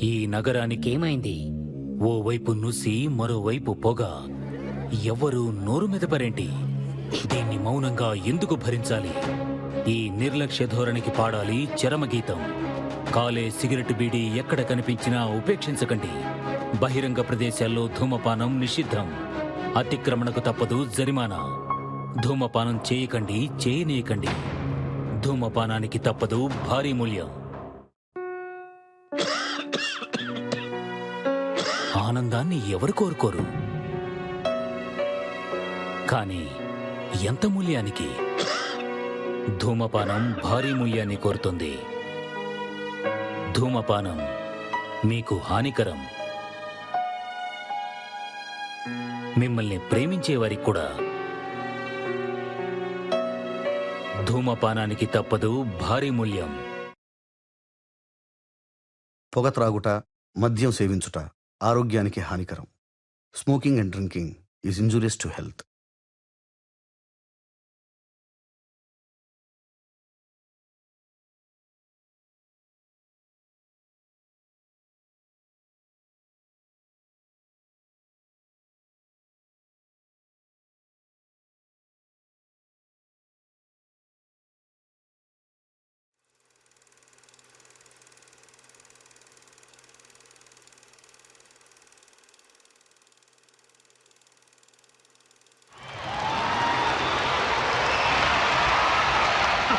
ఈ నగరానికేమైంది? ఓవైపు నుసి మరోవైపు పొగ. ఎవ్వరూ నోరు మెదపరేంటి? దీన్ని మౌనంగా ఎందుకు భరించాలి? ఈ నిర్లక్ష్య ధోరణికి పాడాలి చరమగీతం. కాలే సిగరెట్ బీడీ ఎక్కడ కనిపించినా ఉపేక్షించకండి. బహిరంగ ప్రదేశాల్లో ధూమపానం నిషిద్ధం. అతిక్రమణకు తప్పదు జరిమానా. ధూమపానం చేయకండి, చేయనీయకండి. ధూమపానానికి తప్పదు భారీ మూల్యం. ఆనందాన్ని ఎవరు కోరుకోరు? కానీ ఎంత మూల్యానికి? ధూమపానం భారీ మూల్యాన్ని కోరుతుంది. ధూమపానం మీకు హానికరం. మిమ్మల్ని ప్రేమించేవారికి కూడా. ధూమపానానికి తప్పదు భారీ మూల్యం. పొగ త్రాగుట, మద్యం సేవించుట ఆరోగ్యానికి హానికరం. Smoking and drinking is injurious to health.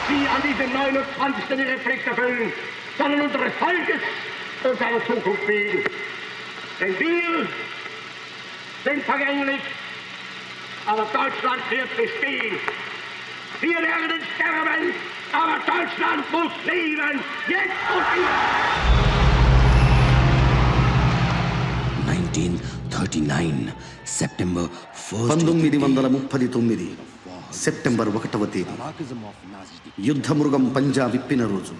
Sie an diesem 29. ihre Pflicht erfüllen, sondern unseres Volkes und seiner Zukunft wegen. Denn wir sind vergänglich, aber Deutschland wird bestehen. Wir werden sterben, aber Deutschland muss leben, jetzt und immer. 1939 September 1st 1939 September 1వ తేదీ యుద్ధమృగం పంజా విప్పిన రోజు.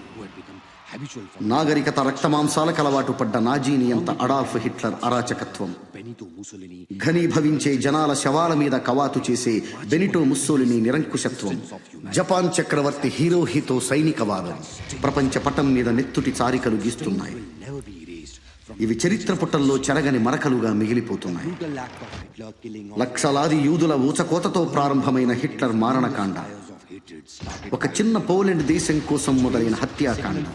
నాగరికత రక్తమాంసాలకు అలవాటు పడ్డ Nazi నియంత Adolf Hitler అరాచకత్వం, ఘనీభవించే జనాల శవాల మీద కవాతు చేసే బెనిటో ముస్సోలిని నిరంకుశత్వం, జపాన్ చక్రవర్తి హిరోహితో సైనికవాదం ప్రపంచ పటం మీద నెత్తుటి చారికలు గీస్తున్నాయి. ఇవి చరిత్ర పుటల్లో చెరగని మరకలుగా మిగిలిపోతున్నాయి. లక్షలాది యూదుల ఊచకోతతో ప్రారంభమైన హిట్లర్ మారణకాండ, ఒక చిన్న పోలెండ్ దేశం కోసం మొదలైన హత్యాకాండ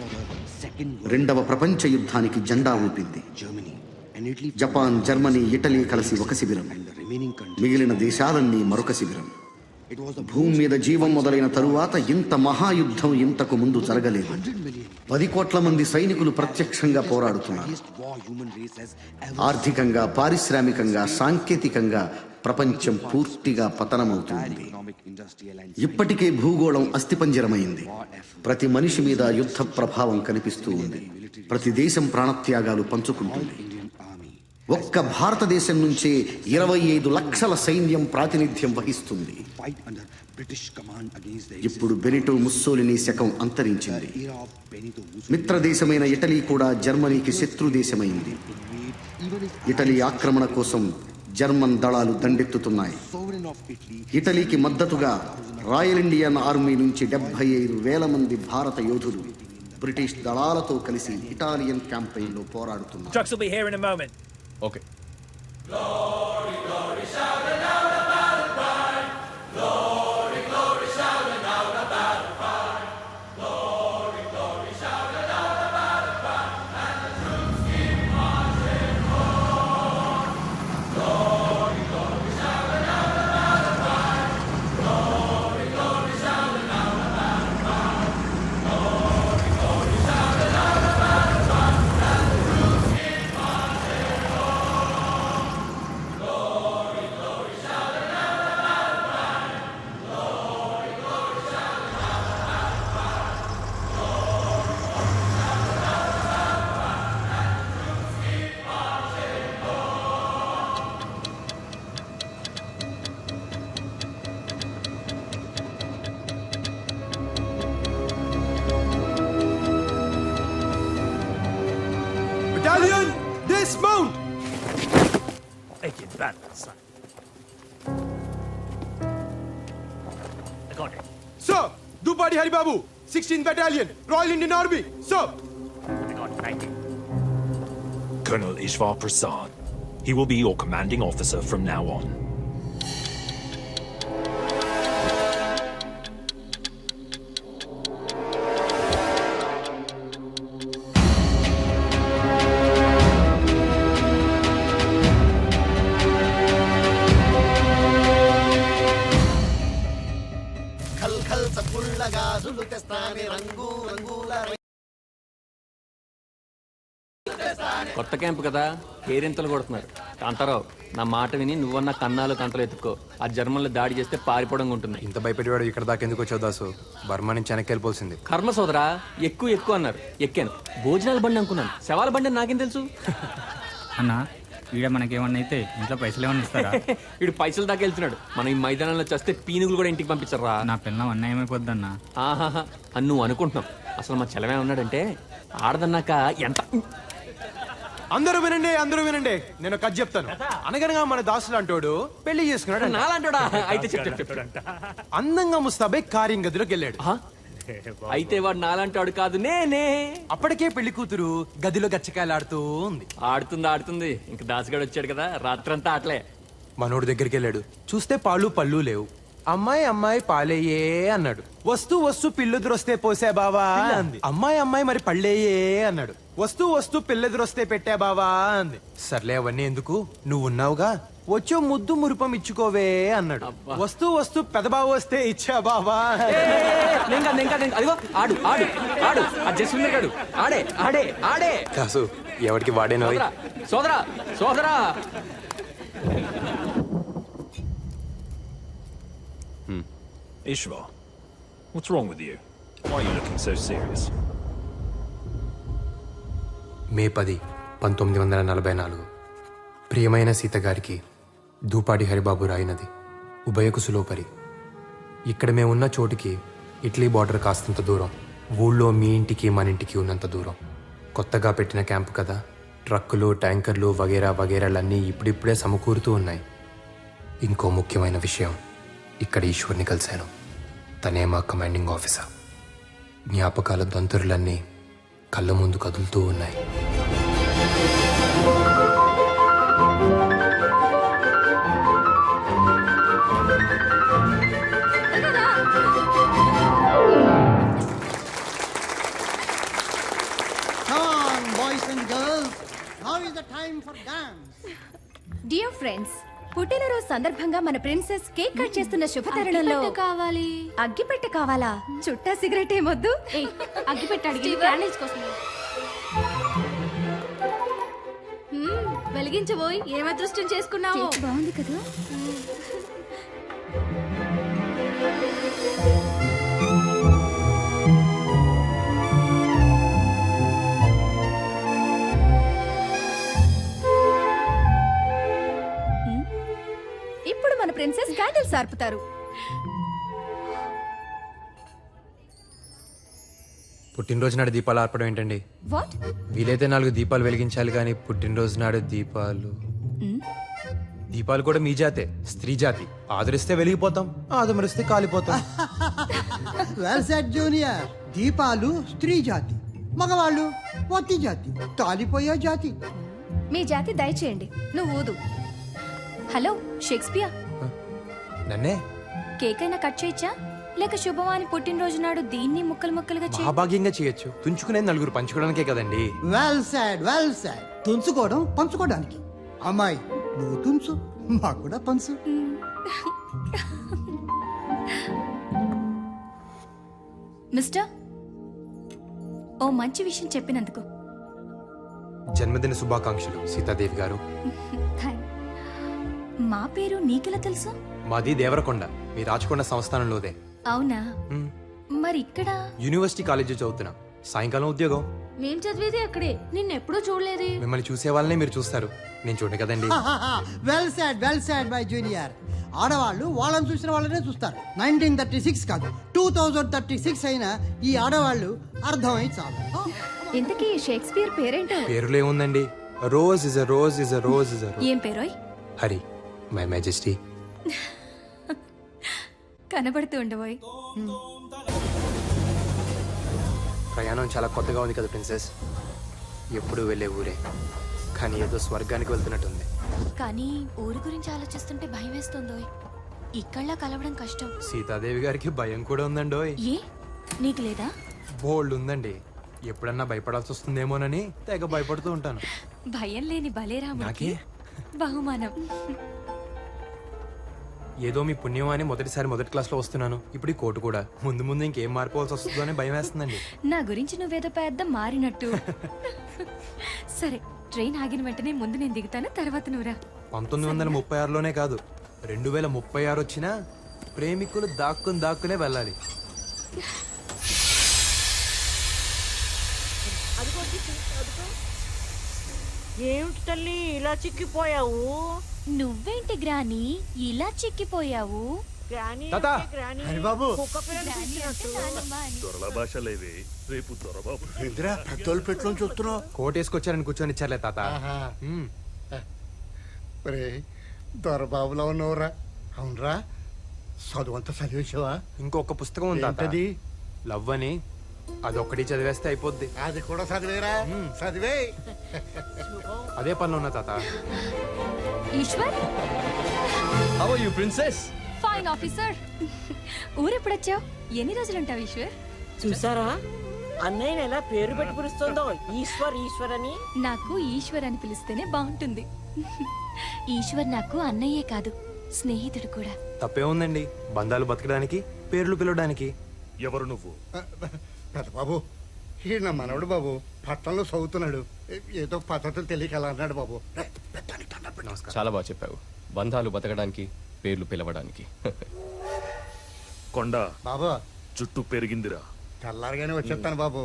రెండవ ప్రపంచ యుద్ధానికి జెండా ఊపింది. జపాన్, జర్మనీ, ఇటలీ కలిసి ఒక శిబిరం, మిగిలిన దేశాలన్నీ మరొక శిబిరం. భూమి మీద జీవం మొదలైన తరువాత ఇంత మహాయుద్ధం ఇంతకు ముందు జరగలేదు. 10 కోట్ల మంది సైనికులు ప్రత్యక్షంగా పోరాడుతున్నారు. ఆర్థికంగా, పారిశ్రామికంగా, సాంకేతికంగా ప్రపంచం పూర్తిగా పతనమవుతుంది. ఇప్పటికే భూగోళం అస్థిపంజరమైంది. ప్రతి మనిషి మీద యుద్ధ ప్రభావం కనిపిస్తూ ఉంది. ప్రతి దేశం ప్రాణత్యాగాలు పంచుకుంటుంది. ఒక్క భారతదేశం నుంచే 25 లక్షల సైన్యం ప్రాతినిధ్యం వహిస్తుంది. ఇప్పుడు బెనిటో ముస్సోలిని శకం అంతరించింది. మిత్రదేశమైన ఇటలీ కూడా జర్మనీకి శత్రుదేశమైంది. ఇటలీ ఆక్రమణ కోసం జర్మన్ దళాలు దండెత్తుతున్నాయి. ఇటలీకి మద్దతుగా రాయల్ ఇండియన్ ఆర్మీ నుంచి 75,000 మంది భారత యోధులు బ్రిటిష్ దళాలతో కలిసి ఇటాలియన్ క్యాంపెయిన్లో పోరాడుతున్నారు. Okay. Glory, glory, shout it out about a pride. Glory, glory, shout it out about a pride. Glory, glory, shout it out about a pride. And the troops keep marching on. Glory, glory, shout it out about a pride. Glory, glory, shout it out about a pride. Glory, glory, shout it out about a pride. And the troops keep marching on. Glory, glory, shout it out about a pride. Glory, glory, shout it out about a pride. Glory, glory, shout it out about a pride. And the troops keep marching on. Battalion, dismount! Take it back, son. I got it. Sir, Dupadi Haribabu, 16th Battalion, Royal Indian Army. Sir, I got it. Thank you. Colonel Ishwar Prasad. He will be your commanding officer from now on. కొత్త camp కదా కేరింతలు కొడుతున్నారు. కాంతారావు, నా మాట విని నువ్వన్న కన్నాలు కంటలు ఎత్తుకో. ఆ జర్మన్లు దాడి చేస్తే పారిపోవడం ఉంటుంది. ఇంత భయపెట్టేవాడు ఇక్కడ దాకా ఎందుకు వచ్చావు దాసు? బర్మా నుంచి వెనక్కి వెళ్ళిపోతుంది. కర్మ సోదరా, ఎక్కువ అన్నారు. ఎక్కాను. భోజనాల బండి అనుకున్నాను. శవాల బండి అని నాకేం తెలుసు? అన్నా ఈడ మనకేమన్నా అయితే ఇంట్లో పైసలు ఏమన్నా ఇస్తారా? వీడు పైసలు దాకా వెళ్తున్నాడు. మనం ఈ మైదానంలో చేస్తే పీనుగులు కూడా ఇంటికి పంపించరా? నా పిల్లం అన్యాయమైపోద్దన్నా. ఆహాహా అని నువ్వు అనుకుంటున్నావు. అసలు మా చెలమే ఉన్నాడంటే ఆడదన్నాక ఎంత. అందరూ వినండి, నేను కథ చెప్తాను. అనగనగా మన దాసులు అంటోడు పెళ్లి చేసుకున్నాడు. నాలంటాడా? అయితే చెప్పు. అందంగా ముస్తాబై కార్యం గదిలోకి వెళ్ళాడు. అయితే వాడు నాలంటాడు కాదు, నేనే. అప్పటికే పెళ్లి కూతురు గదిలో గచ్చకాయలు ఆడుతూ ఉంది. ఆడుతుంది. ఇంక దాసుగాడు వచ్చాడు కదా, రాత్రంతా ఆటలే. మనోడి దగ్గరికి వెళ్ళాడు. చూస్తే పాలు పళ్ళు లేవు. అమ్మాయి పాలేయే అన్నాడు. వస్తూ పిల్లెదురొస్తే పోసే బావా అంది. అమ్మాయి మరి పళ్ళేయే అన్నాడు. వస్తూ పిల్లెదురొస్తే పెట్టా బావా అంది. సర్లే అవన్నీ ఎందుకు, నువ్వు ఉన్నావుగా, వచ్చో ముద్దు మురుపం ఇచ్చుకోవే అన్నాడు. వస్తూ పెదబావ వస్తే ఇచ్చా బావా. అదిగో ఆడు ఆ జస్విందర్ గాడు ఆడే కాసు ఎవరికి వాడేనో. సోదరా Ishwar, what's wrong with you? Why are you looking so serious? మే 10, 1944 ప్రియమైన సీత గారికి దూపాడి హరిబాబు రాయినది ఉభయకుసులోపరి. ఇక్కడ మేమున్న చోటికి ఇటలీ బార్డర్ కాస్తంత దూరం. ఊళ్ళో మీ ఇంటికి మన ఇంటికి ఉన్నంత దూరం. కొత్తగా పెట్టిన క్యాంపు కదా, ట్రక్కులు ట్యాంకర్లు వగేరాలన్నీ ఇప్పుడిప్పుడే సమకూరుతూ ఉన్నాయి. ఇంకో ముఖ్యమైన విషయం, ఇక్కడ ఈశ్వర్ని కలిశాను. తనే మా కమాండింగ్ ఆఫీసర్. జ్ఞాపకాల దంతురులన్నీ కళ్ళ ముందు కదులుతూ ఉన్నాయి. డియర్ ఫ్రెండ్స్, పుట్టినరోజు సందర్భంగా మన ప్రిన్సెస్ కేక్ కట్ చేస్తున్న శుభతరుణంలో కావాలి. అగ్గిపెట్టె కావాలా? చుట్టా సిగరెట్ ఏమొద్దు. అగ్గిపెట్టే అడిగి క్యాండిల్స్ కోసం వెలిగించబోయి ఏం అదృష్టం చేసుకున్నావు. బాగుంది కదా. ఇప్పుడు మన ప్రిన్సెస్ క్యాండిల్స్ ఆర్పుతారు. పుట్టినరోజు నాడు దీపాలు ఆర్పడం ఏంటండి? వాట్? వీలైతే 4 దీపాలు వెలిగించాలి కానీ పుట్టినరోజు నాడు దీపాలు కూడా మీ జాతే, స్త్రీ జాతి. ఆదరిస్తే వెలిగిపోతాం, ఆదమరిస్తే కాలిపోతాం. Well said junior. దీపాలు స్త్రీ జాతి, మగవాళ్ళు వత్తి జాతి, కాలిపోయే జాతి. మీ జాతి దయచేయండి. నువ్వు ఊదు. హలో షేక్స్పియర్, నన్నే కేక్ అయినా కట్ చేయొచ్చా? లేక శుభవాని పుట్టినరోజు నాడు దీన్ని ముక్కలుగా మహాభాగ్యంగా చేయొచ్చు. తుంచుకునే 4 పంచుకోవడానికే కదండి. Well said. తుంచుకోవడం పంచుకోవడానికి. అమ్మాయి నువ్వు తుంచు, మాకు కూడా పంచు. మిస్టర్, ఓ మంచి విషయం చెప్పినందుకు. జన్మదిన శుభాకాంక్షలు సీతాదేవి గారు. మా పేరు నీకెలా తెలుసు? మాది దేవరకొండ, మీ రాచకొండ సంస్థానంలోదే. అవునా? మరి ఇక్కడ యూనివర్సిటీ కాలేజీ చదువుతున్నా. సాయంకాలం ఉద్యోగం. మేం చదివేది అక్కడే, నిన్నెప్పుడూ చూడలేదే. మిమ్మల్ని చూసే వాళ్ళనే మీరు చూస్తారు, నేను చూడండి కదండి. Well said my junior. ఆడవాళ్ళు వాళ్ళని చూసిన వాళ్ళనే చూస్తారు. 1936 కాదు 2036 అయినా ఈ ఆడవాళ్ళు అర్థమై చాలు. ఇంతకీ షేక్స్పియర్ పేరేంటో? పేరులో ఏముందండి? Rose is a rose is a rose is a rose. ఏం పేరోయ్? Hari, my majesty. కనబడుతూ ఉండబోయ్. ప్రయాణం చాలా కొత్తగా ఉంది కదా ప్రిన్సెస్. ఎప్పుడు వెళ్ళే ఊరే. కానీ ఏదో స్వర్గానికి వెళ్తున్నట్టుంది. కానీ ఊరు గురించి ఆలోచిస్తుంటే భయం వేస్తుందో. ఇక్కడ్లా కలవడం కష్టం. సీతాదేవి గారికి భయం కూడా ఉందండోయ్. ఏ నీకు లేదా? బోల్డ్ ఉందండి. ఎప్పుడన్నా భయపడాల్సి వస్తుందేమోనని తెగ భయపడుతూ ఉంటాను. భయం లేని బలేరాముడికి బహుమానం. ఏదో మీ పుణ్యం అని మొదటిసారి మొదటి క్లాస్లో వస్తున్నాను. ఇప్పుడు ఈ కోటు కూడా. ముందు ముందు ఇంకేం మారిపోవాల్సి వస్తుందో అని భయం వేస్తుందండి. నా గురించి నువ్వేదో పెద్ద మారినట్టు. సరే, ట్రైన్ ఆగిన వెంటనే ముందు నేను దిగుతాను, తర్వాత నువ్వురా. 1936లోనే కాదు, 2036 వచ్చినా ప్రేమికులు దాక్కునే వెళ్ళాలి. ఏమిటి తల్లి ఇలా చిక్కిపోయావు? నువ్వేంటి గ్రాని ఇలా చిక్కిపోయావు? దొరల భాష లేవే, రేపు దొరబాబు. పెద్దోళ్ళు పెట్టులో చూస్తున్నావు. కోటేసుకొచ్చారని కూర్చొని ఇచ్చారులే తాత. దొరబాబులో ఉన్నవరా? అవునరా, చదువంతా చదివేసావా? ఇంకొక పుస్తకం ఉంది తాత, లవ్ అని. అదొక్కటి చదివేస్తే అయిపోద్ది. అది కూడా చదివేరా? చదివే. అదే పనిలో ఉన్నా తాత. Eshwar, how are you princess? Fine officer. ఊరెప్పుడొచ్చావు? ఎన్ని రోజులు ఉంటావు ఈశ్వర్? చూసారా అన్నయ్య ఎలా పేరు పెట్టి పిలుస్తుందో, ఈశ్వర్ అని. నాకు ఈశ్వర్ అని పిలిస్తేనే బాగుంటుంది. ఈశ్వర్ నాకు అన్నయ్యే కాదు, స్నేహితుడు కూడా. తప్పే ఉందండి, బంధాలు బతకడానికి, పేర్లు పిలవడానికి. ఎవరు నువ్వు? పెద్ద బాబు, ఈ నా మనవడు బాబు పట్టణంలో చదువుతున్నాడు. ఏదో పద్ధతులు తెలియక అలా అన్నాడు బాబు. చాలా బాగా చెప్పావు. బంధాలు బతకడానికి, పేర్లు పిలవడానికి. కొండ బాబా, జుట్టు పెరిగిందిరా. తెల్లారుగానే వచ్చేస్తాను బాబు.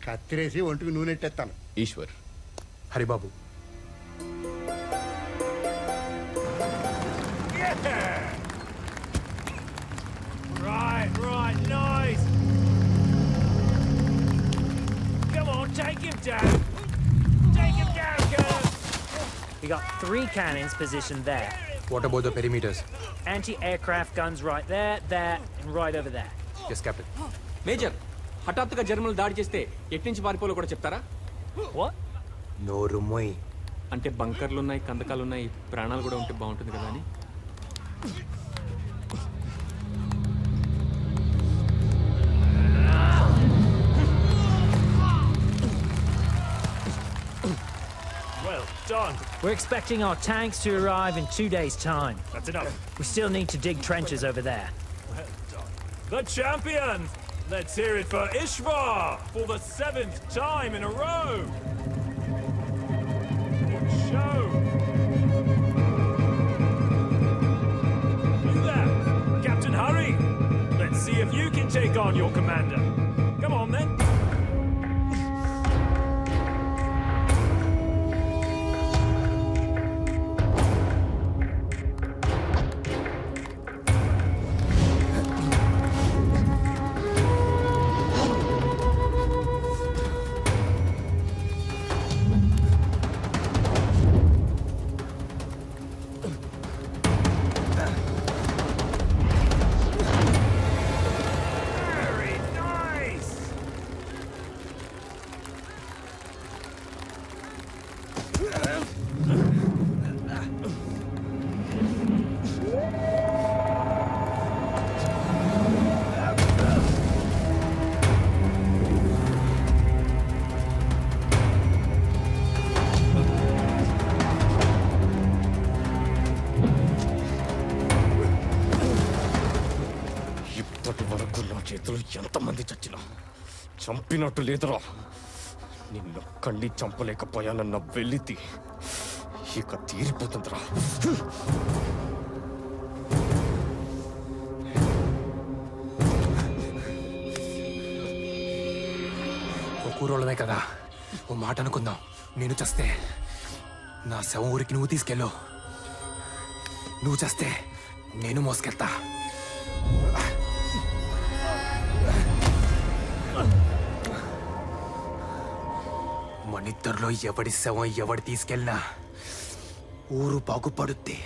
కత్తిరేసి ఒంటికి నూనె ఎట్టేస్తాను. Eshwar. Haribabu. Right, nice. Come on, take him down. Take him down, girl. We got 3 cannons positioned there. What about the perimeters? Anti-aircraft guns right there, and right over there. Yes, Captain. Major, హఠాత్తుగా జర్మన్లు దాడి చేస్తే ఎట్నుంచి పారిపోలో కూడా చెప్తారా? What? నోరు మొయ్. అంటే బంకర్లున్నాయి, కందకాలున్నాయి, ప్రాణాలు కూడా ఉంటే బాగుంటుంది కదా అని. Well done. We're expecting our tanks to arrive in 2 days' time. That's enough. We still need to dig trenches over there. Well done. The champion! Let's hear it for Ishvar for the 7th time in a row. Good show. You there, Captain Hurry. Let's see if you can take on your commander. Come on then. చేతులు ఎంతమంది చచ్చినా చంపినట్టు లేదురా. నిన్నొక్కడిని చంపలేకపోయానన్న వెలితి ఇక తీరిపోతుందిరా. ఓ కూరోళ్ళమే కదా, ఓ మాట అనుకుందాం. నేను చస్తే నా శవం ఊరికి నువ్వు తీసుకెళ్ళు, నువ్వు చస్తే నేను మోసుకెళ్తా. మనిద్దరిలో ఎవడి శవం ఎవడి తీసుకెళ్ళినా ఊరు బాగుపడుద్ది.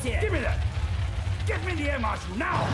Hands here! Give me that! Get me the air marshal now!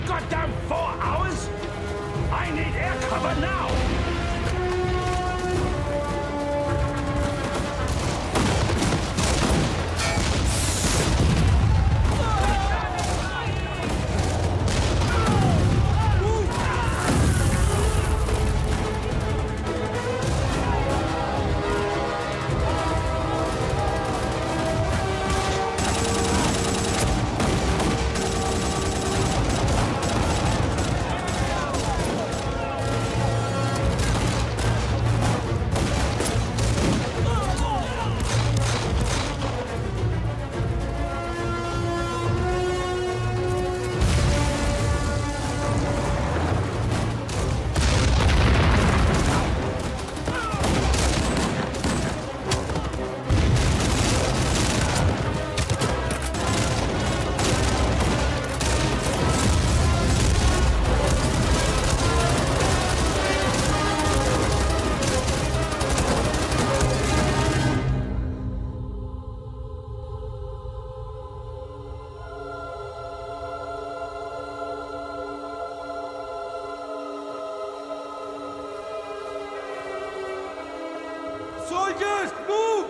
Goddamn 4 hours? I need air cover now! Soldiers, move!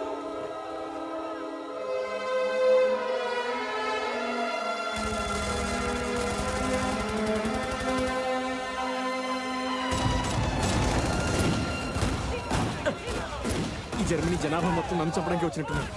ఈ జర్మనీ జనాభా మొత్తం నన్ను చంపడానికి వచ్చినట్టున్నారు.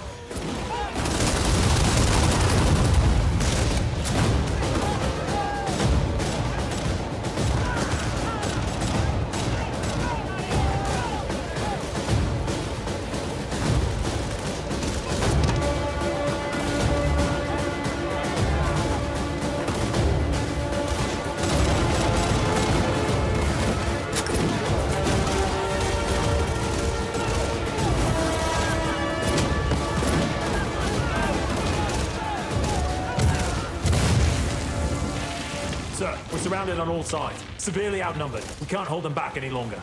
Sir, we're surrounded on all sides. Severely outnumbered. We can't hold them back any longer.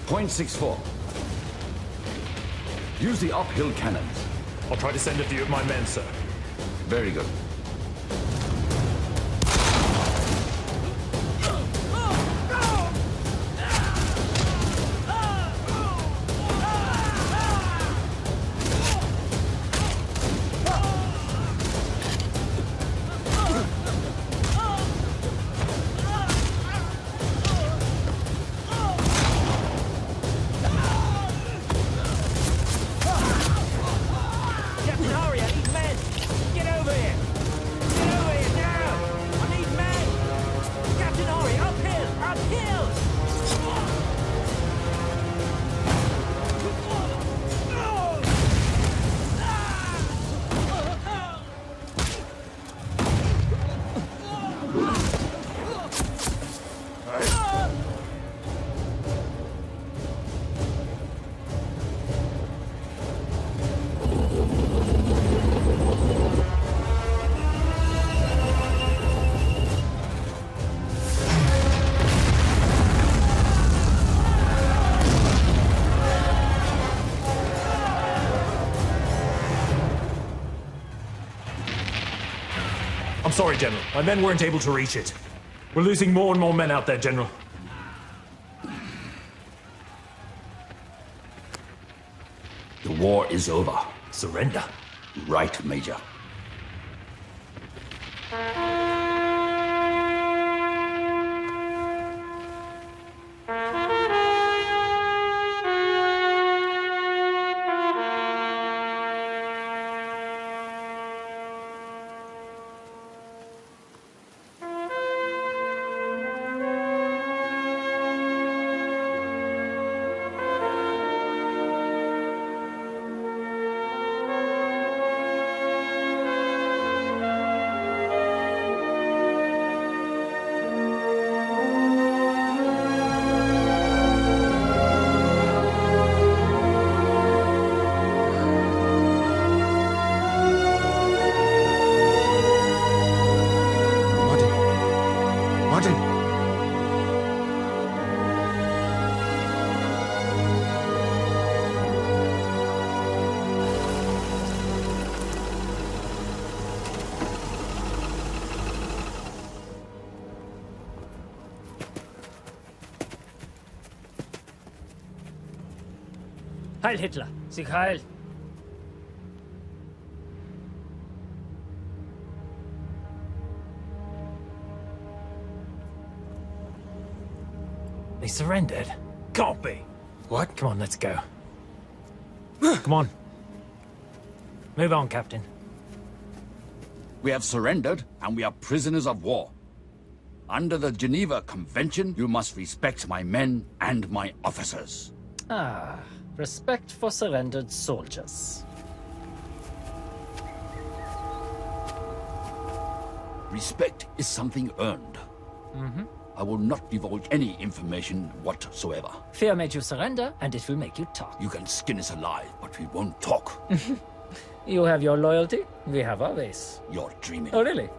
.64. Use the uphill cannons. I'll try to send a few of my men, sir. Very good. Captain, hurry! I need men! Get over here! Get over I'm sorry, General. My men weren't able to reach it. We're losing more and more men out there, General. The war is over. Surrender. Right, Major. Heil Hitler! Sieg heil! They surrendered? Can't be. What? Come on, let's go. Come on. Move on, Captain. We have surrendered, and we are prisoners of war. Under the Geneva Convention, you must respect my men and my officers. Ah, respect for surrendered soldiers. Respect is something earned. I will not divulge any information whatsoever. Fear made you surrender, and it will make you talk. You can skin us alive, but we won't talk. You have your loyalty, we have our ways. You're dreaming. Oh, really?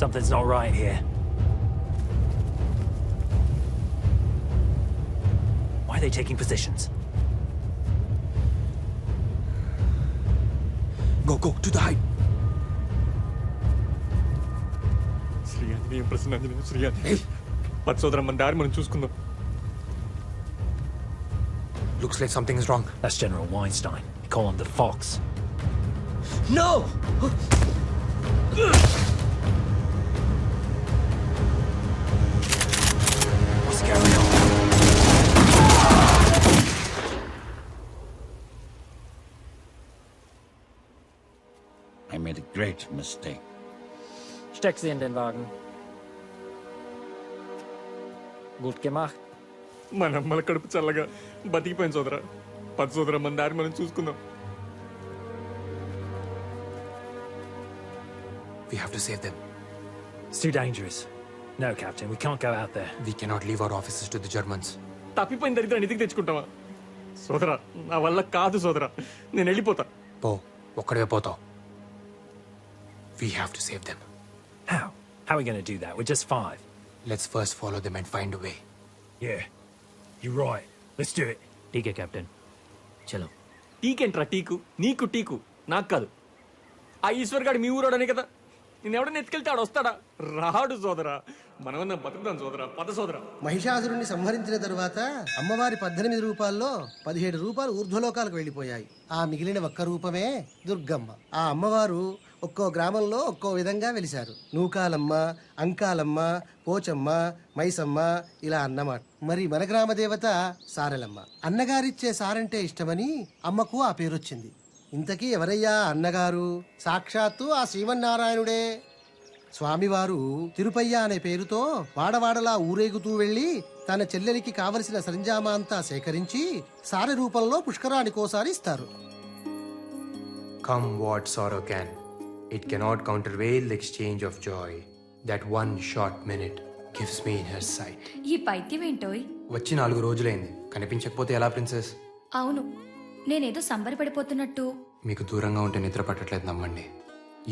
Something's not right here. Why are they taking positions? Go, to the height. Shri Anjaneyam ప్రసన్నాంజనేయం Shri Anjaneyam పచ్చోదరం మన దారి మనం చూసుకుందాం. Looks like something is wrong. That's General Weinstein. They call him the Fox. No! What's going on? I made a great mistake. Steck sie in den Wagen. Gut gemacht. మన అమ్మల కడుపు చల్లగా బతికిపోయింది సోదరా. పచ్చ సోదరా మన దారి మనం చూసుకుందాం. We have to save them. It's too dangerous. No, Captain, we can't go out there. We cannot leave our officers to the Germans. తప్పిపోయిన దరిద్రాన్ని ఇంటికి తెచ్చుకుంటావా? సోదరా నా వల్ల కాదు సోదరా, నేను వెళ్ళిపోతా. పో, ఒక్కడే పోతావు. We have to save them. How? How are we going to do that? We're just 5. Let's first follow them and find a way. Yeah, you're right. Let's do it. ठीक है कैप्टन चलो. టీకేంట్రా టీకు? నీకు teak, నాకు కాదు. ఆ ఈశ్వర్ గాడు మీ ఊరోడనే కదా. నేను ఎవడన్నా ఎత్తుకెళ్తే ఆడు వస్తాడా? రాడు సోదరా. మనమన్నా బతుకుదాం సోదరా. పద సోదరా. మహిషాసురుణ్ణి సంహరించిన తరువాత అమ్మవారి 18 రూపాల్లో 17 రూపాయలు ఊర్ధ్వలోకాలకు వెళ్ళిపోయాయి. ఆ మిగిలిన ఒక్క రూపమే దుర్గమ్మ. ఆ అమ్మవారు ఒక్కో గ్రామంలో ఒక్కో విధంగా వెలిశారు. నూకాలమ్మ, అంకాలమ్మ, పోచమ్మ, మైసమ్మ ఇలా అన్నమాట. మరి మన గ్రామ దేవత సారెలమ్మ. అన్నగారిచ్చే సారంటే ఇష్టమని అమ్మకు ఆ పేరొచ్చింది. ఇంతకీ ఎవరయ్యా అన్నగారు? సాక్షాత్తు ఆ శ్రీమన్నారాయణుడే. స్వామివారు తిరుపయ్య అనే పేరుతో వాడవాడలా ఊరేగుతూ వెళ్లి తన చెల్లెలికి కావలసిన సరంజామా అంతా సేకరించి సారె రూపంలో పుష్కరానికోసారి ఇస్తారు. Come what sorrow can, it cannot countervail the exchange of joy. That one short minute gives me in her sight. ఈ పైత్యం ఏంటోయ్? వచ్చి 4 రోజులైంది, కనిపించకపోతే ఎలా ప్రిన్సెస్? అవును, నేనేదో సంబరపడిపోతున్నట్టు. మీకు దూరంగా ఉంటే నిద్ర పట్టట్లేదు, నమ్మండి.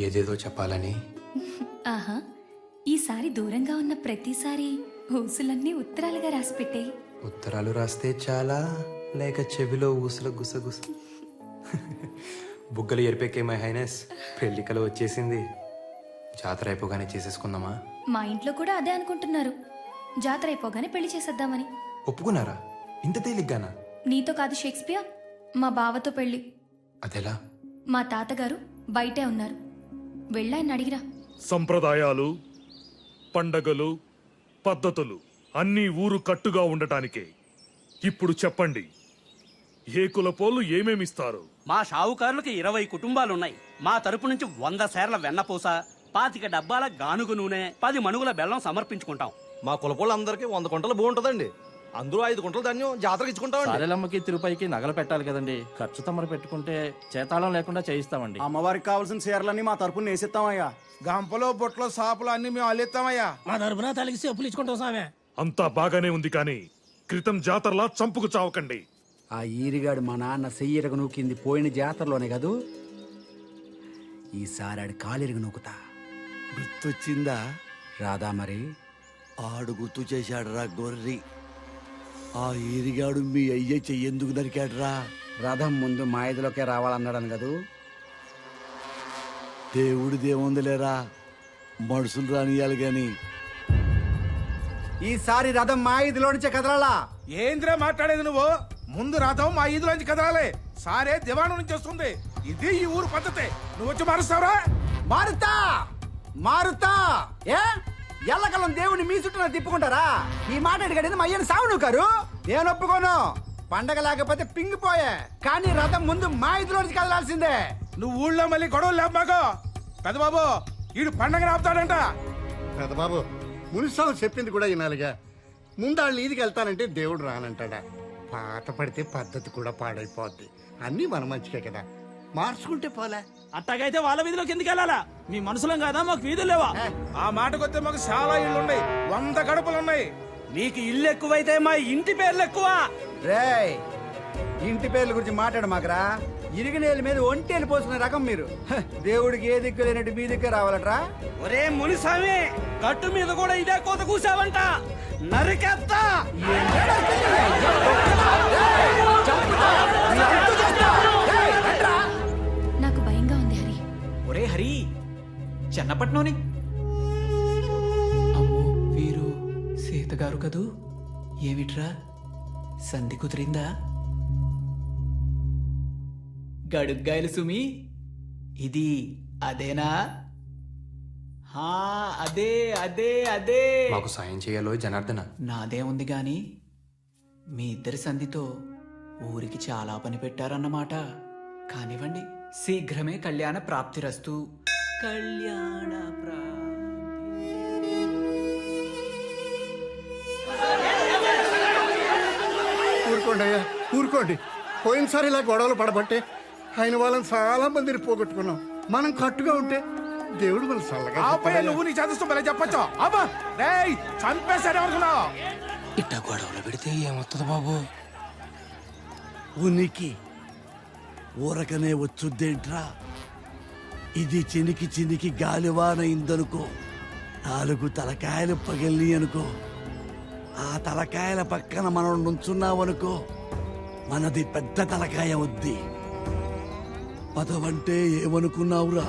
ఏదేదో చెప్పాలని. ఆహా, ఈసారి దూరంగా ఉన్న ప్రతిసారి ఊసులన్నీ ఉత్తరాలుగా రాసిపెట్టే. ఉత్తరాలు రాస్తే చాలా, లేక చెవిలో ఊసుల గుసగుస? బుగ్గలు ఎరిపెక్కే మై హైనెస్, పెళ్ళికలు వచ్చేసింది. జాతర అయిపోగానే చేసేసుకుందామా? మా ఇంట్లో కూడా అదే అనుకుంటున్నారు, జాతర అయిపోగానే పెళ్లి చేసేద్దామని. ఒప్పుకున్నారా? ఇంత తేలిగ్గానా? నీతో కాదు షేక్స్పియర్, మా బావతో పెళ్లి. అదెలా? మా తాతగారు బయటే ఉన్నారు, వెళ్ళాయని అడిగిరా. సంప్రదాయాలు, పండగలు, పద్ధతులు అన్నీ ఊరు కట్టుగా ఉండటానికే. ఇప్పుడు చెప్పండి, ఏ కులపోళ్ళు ఏమేమిస్తారు? మా షావుకారులకు 20 కుటుంబాలున్నాయి. మా తరపు నుంచి 100 సేర్ల వెన్నపూస, 25 డబ్బాల గానుగు నూనె, 10 మణుగుల బెల్లం సమర్పించుకుంటాం. మా కులపోళ్ళందరికీ 100 కుంటలు బాగుంటుందండి. అందరూ 5 కుంటలు ధాన్యం జాతరకి ఇచ్చుకుంటామండి. సారెలమ్మకి తిరుపతికి నగలు పెట్టాలి కదండి, ఖర్చు తమరు పెట్టుకుంటే చేతాళం లేకుండా చేయిస్తామండి. అమ్మవారికి కావాల్సిన చీరలన్నీ మా తరపున వేసిస్తామయ్యా. గంపలో బొట్లో సాపులు అన్ని మేము అల్లిస్తామయ్యా. మా తరపున తలకి చెప్పులు ఇచ్చుకుంటాం సామే. అంతా బాగానే ఉంది, కానీ క్రితం జాతరలా చంపుకు చావకండి. ఆ ఈరిగాడు మా నాన్న సెయ్యరగ నూకింది పోయిన జాతరలోనే కదూ. ఈసారి ఆడి కాలిరగ నూకుతా. గుర్తొచ్చిందా? రాదా మరి? ఆడు గుర్తు చేశాడు రా గొర్రి. ఆ ఈరిగాడు మీ అయ్య చెయ్యేందుకు నరికాడురా? రథం ముందు మా ఐదులోకే రావాలన్నాడని కదూ. దేవుడిదేముందిలేరా, మనుషులు రానియాలి గాని. ఈసారి రథం మా ఐదులో నుంచే కదలాలా. ఏంద్రా మాట్లాడేది నువ్వు? ముందు రథం మా ఈదులోంచి కదలాలి. సారే దివాణం నుంచి వస్తుంది. ఇది ఈ ఊరు పద్ధతి. నువ్వు వచ్చి మారుస్తావురా? మారుతా మారుతా. ఏ ఎల్లకలం దేవుని మీ చుట్టూ తిప్పుకుంటారా? ఈ మాట అడిగాడు మా అయ్యని సావు నువ్వు కారు. నేను ఒప్పుకోను. పండగ లేకపోతే పింగిపోయే, కానీ రథం ముందు మా ఐదులోంచి కదలాల్సిందే. నువ్వు ఊళ్ళో మళ్ళీ గొడవలు లేపాకో. పెద్దబాబు, ఈడు పండగ ఆపుతాడంట. పెద్దబాబు, మునిస్వామి చెప్పింది కూడా వినాలిగా. ముందాళ్ళు ఈదికి వెళ్తానంటే దేవుడు రానంటాడా? పాత పడితే పద్ధతి కూడా పాడైపోద్ది. అన్నీ మన మంచికే కదా, మార్చుకుంటే పోలే. అట్టగైతే వాళ్ళ వీధిలోకి ఎందుకు వెళ్ళాలా? మీ మనుషులం కాదా, మాకు వీధులు లేవా? ఆ మాటకొస్తే మాకు చాలా ఇళ్ళున్నాయి, 100 గడపలున్నాయి. నీకు ఇల్లు ఎక్కువైతే మా ఇంటి పేర్లు ఎక్కువ. రేయ్, ఇంటి పేర్ల గురించి మాట్లాడు మాకరా. ఇరిగినేల మీద ఒంటేలు పోసుకునే రకం మీరు. దేవుడికి ఏ దిక్కు లేనట్టు మీ దిక్కే రావాలట్రా. ఒరే మునిస్వామి, గట్టు మీద కూడా ఇదే కోత కూసావంట, నరికేస్తా. నాకు భయంగా ఉంది హరి. ఒరే హరి, చెన్నపట్నంని అమ్మో వీరు సీతగారు కదూ. ఏమిట్రా సంధి కుదిరిందా? గడుగ్గాయలు సుమి, ఇది అదేనా? అదే అదే అదే. మాకు సాయం చేయాలో జనార్దన. నాదే ఉంది గాని మీ ఇద్దరి సంధితో ఊరికి చాలా పని పెట్టారన్నమాట. కానివ్వండి, శీఘ్రమే కళ్యాణ ప్రాప్తిరస్తు. కళ్యాణ ఊరుకోండి అయ్యా, ఊరుకోండి. పోయినసారి ఇలా గొడవలు పడబట్టే ఆయన వాళ్ళని చాలా మందిని పోగొట్టుకున్నాం. మనం కట్టుగా ఉంటే దేవుడు మన చల్లగా. నువ్వు నీ చదువు మళ్ళీ చెప్పొచ్చు. అబ్బా రేయ్, చంపేశాడేమనుకున్నావు? ఇట్ట గొడవలు పెడితే ఏమవుతుంది బాబు? ఉనికి ఊరకనే వచ్చుద్దేంట్రా? ఇది చినికి చినికి గాలివాన ఇందనుకో, 4 తలకాయలు పగిలి అనుకో, ఆ తలకాయల పక్కన మనం నుంచున్నామనుకో, మనది పెద్ద తలకాయ వద్ది. పదవంటే ఏమనుకున్నావురా?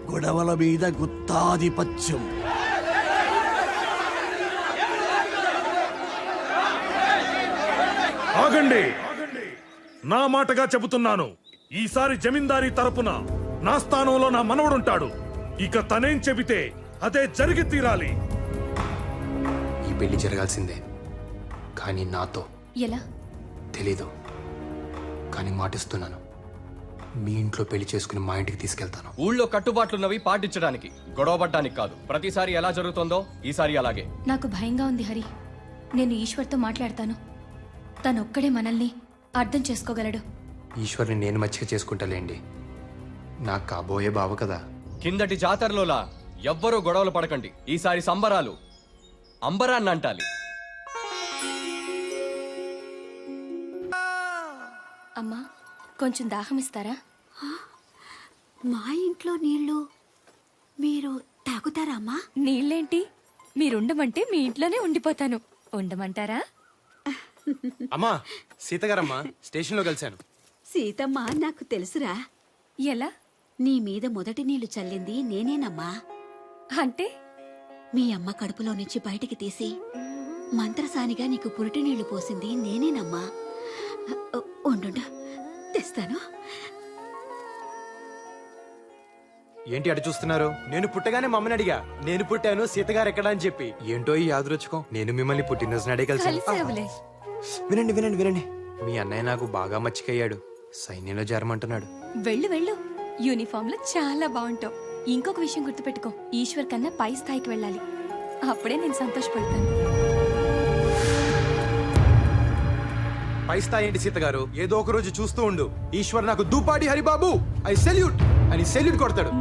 గొడవల మీద గుత్తాధిపత్యం. ఆగండి, నా మాటగా చెబుతున్నాను. ఈసారి జమీందారీ తరపున నా స్థానంలో నా మనవడుంటాడు. ఇక తనేం చెబితే అదే జరిగి తీరాలి. ఈ పెళ్లి జరగాల్సిందే, కానీ నాతో. ఎలా? తెలీదు, కానీ మాటిస్తున్నాను. మీ ఇంట్లో పెళ్లి చేసుకుని మా ఇంటికి తీసుకెళ్తాను. ఊళ్ళో కట్టుబాట్లున్నవి పాటించడానికి, గొడవపడ్డానికి కాదు. ప్రతిసారి ఎలా జరుగుతుందో ఈసారి అలాగే. నాకు భయంగా ఉంది హరి. నేను ఈశ్వర్తో మాట్లాడతాను. తనొక్కడే మనల్ని అర్థం చేసుకోగలడు. ఈశ్వర్ని నేను మచ్చిక చేసుకుంటాలేండి. నాకు కాబోయే బావ కదా. కిందటి జాతరలోలా ఎవ్వరూ గొడవలు పడకండి. ఈసారి సంబరాలు అంబరాన్ని అంటాలి. అమ్మా, కొంచెం దాహం ఇస్తారా? మా ఇంట్లో నీళ్లు మీరు తాగుతారా అమ్మా? నీళ్ళేంటి, మీరుండమంటే మీ ఇంట్లోనే ఉండిపోతాను. ఉండమంటారా? అమ్మా, సీతగారమ్మా స్టేషన్లో కలిశాను. సీతమ్మ నాకు తెలుసురా. ఎలా? నీ మీద మొదటి నీళ్లు చల్లింది నేనేనమ్మా. అంటే మీ అమ్మ కడుపులో నుంచి బయటికి తీసి మంత్రసానిగా నీకు పురిటి నీళ్లు పోసింది నేనేనమ్మా. ఉండు, తెస్తాను. ఏంటి అటు చూస్తున్నారు? నేను పుట్టగానే మమ్మని అడిగా, నేను పుట్టాను సీతగారు ఎక్కడ అని చెప్పి. ఏంటో ఈ యాదృచ్ఛికం, నేను మిమ్మల్ని పుట్టినరోజు నాడే కలిసి. వినండి వినండి వినండి, మీ అన్నయ్య నాకు బాగా మచ్చికయ్యాడు. సైన్యంలో చేరమంటున్నాడు. వెళ్ళు వెళ్ళు, యూనిఫామ్ లో చాలా బాగుంటావు. ఇంకొక విషయం గుర్తుపెట్టుకో, ఈశ్వర్ కన్నా పై స్థాయికి వెళ్ళాలి. అప్పుడే నేను సంతోషపడతాను. పై స్థాయి ఏంటి సీతగారు? ఏదో ఒక రోజు చూస్తూ ఉండు, ఈశ్వర్ నాకు దూపాడి హరిబాబు ఐ సెల్యూట్ అని సెల్యూట్ కొడతాడు.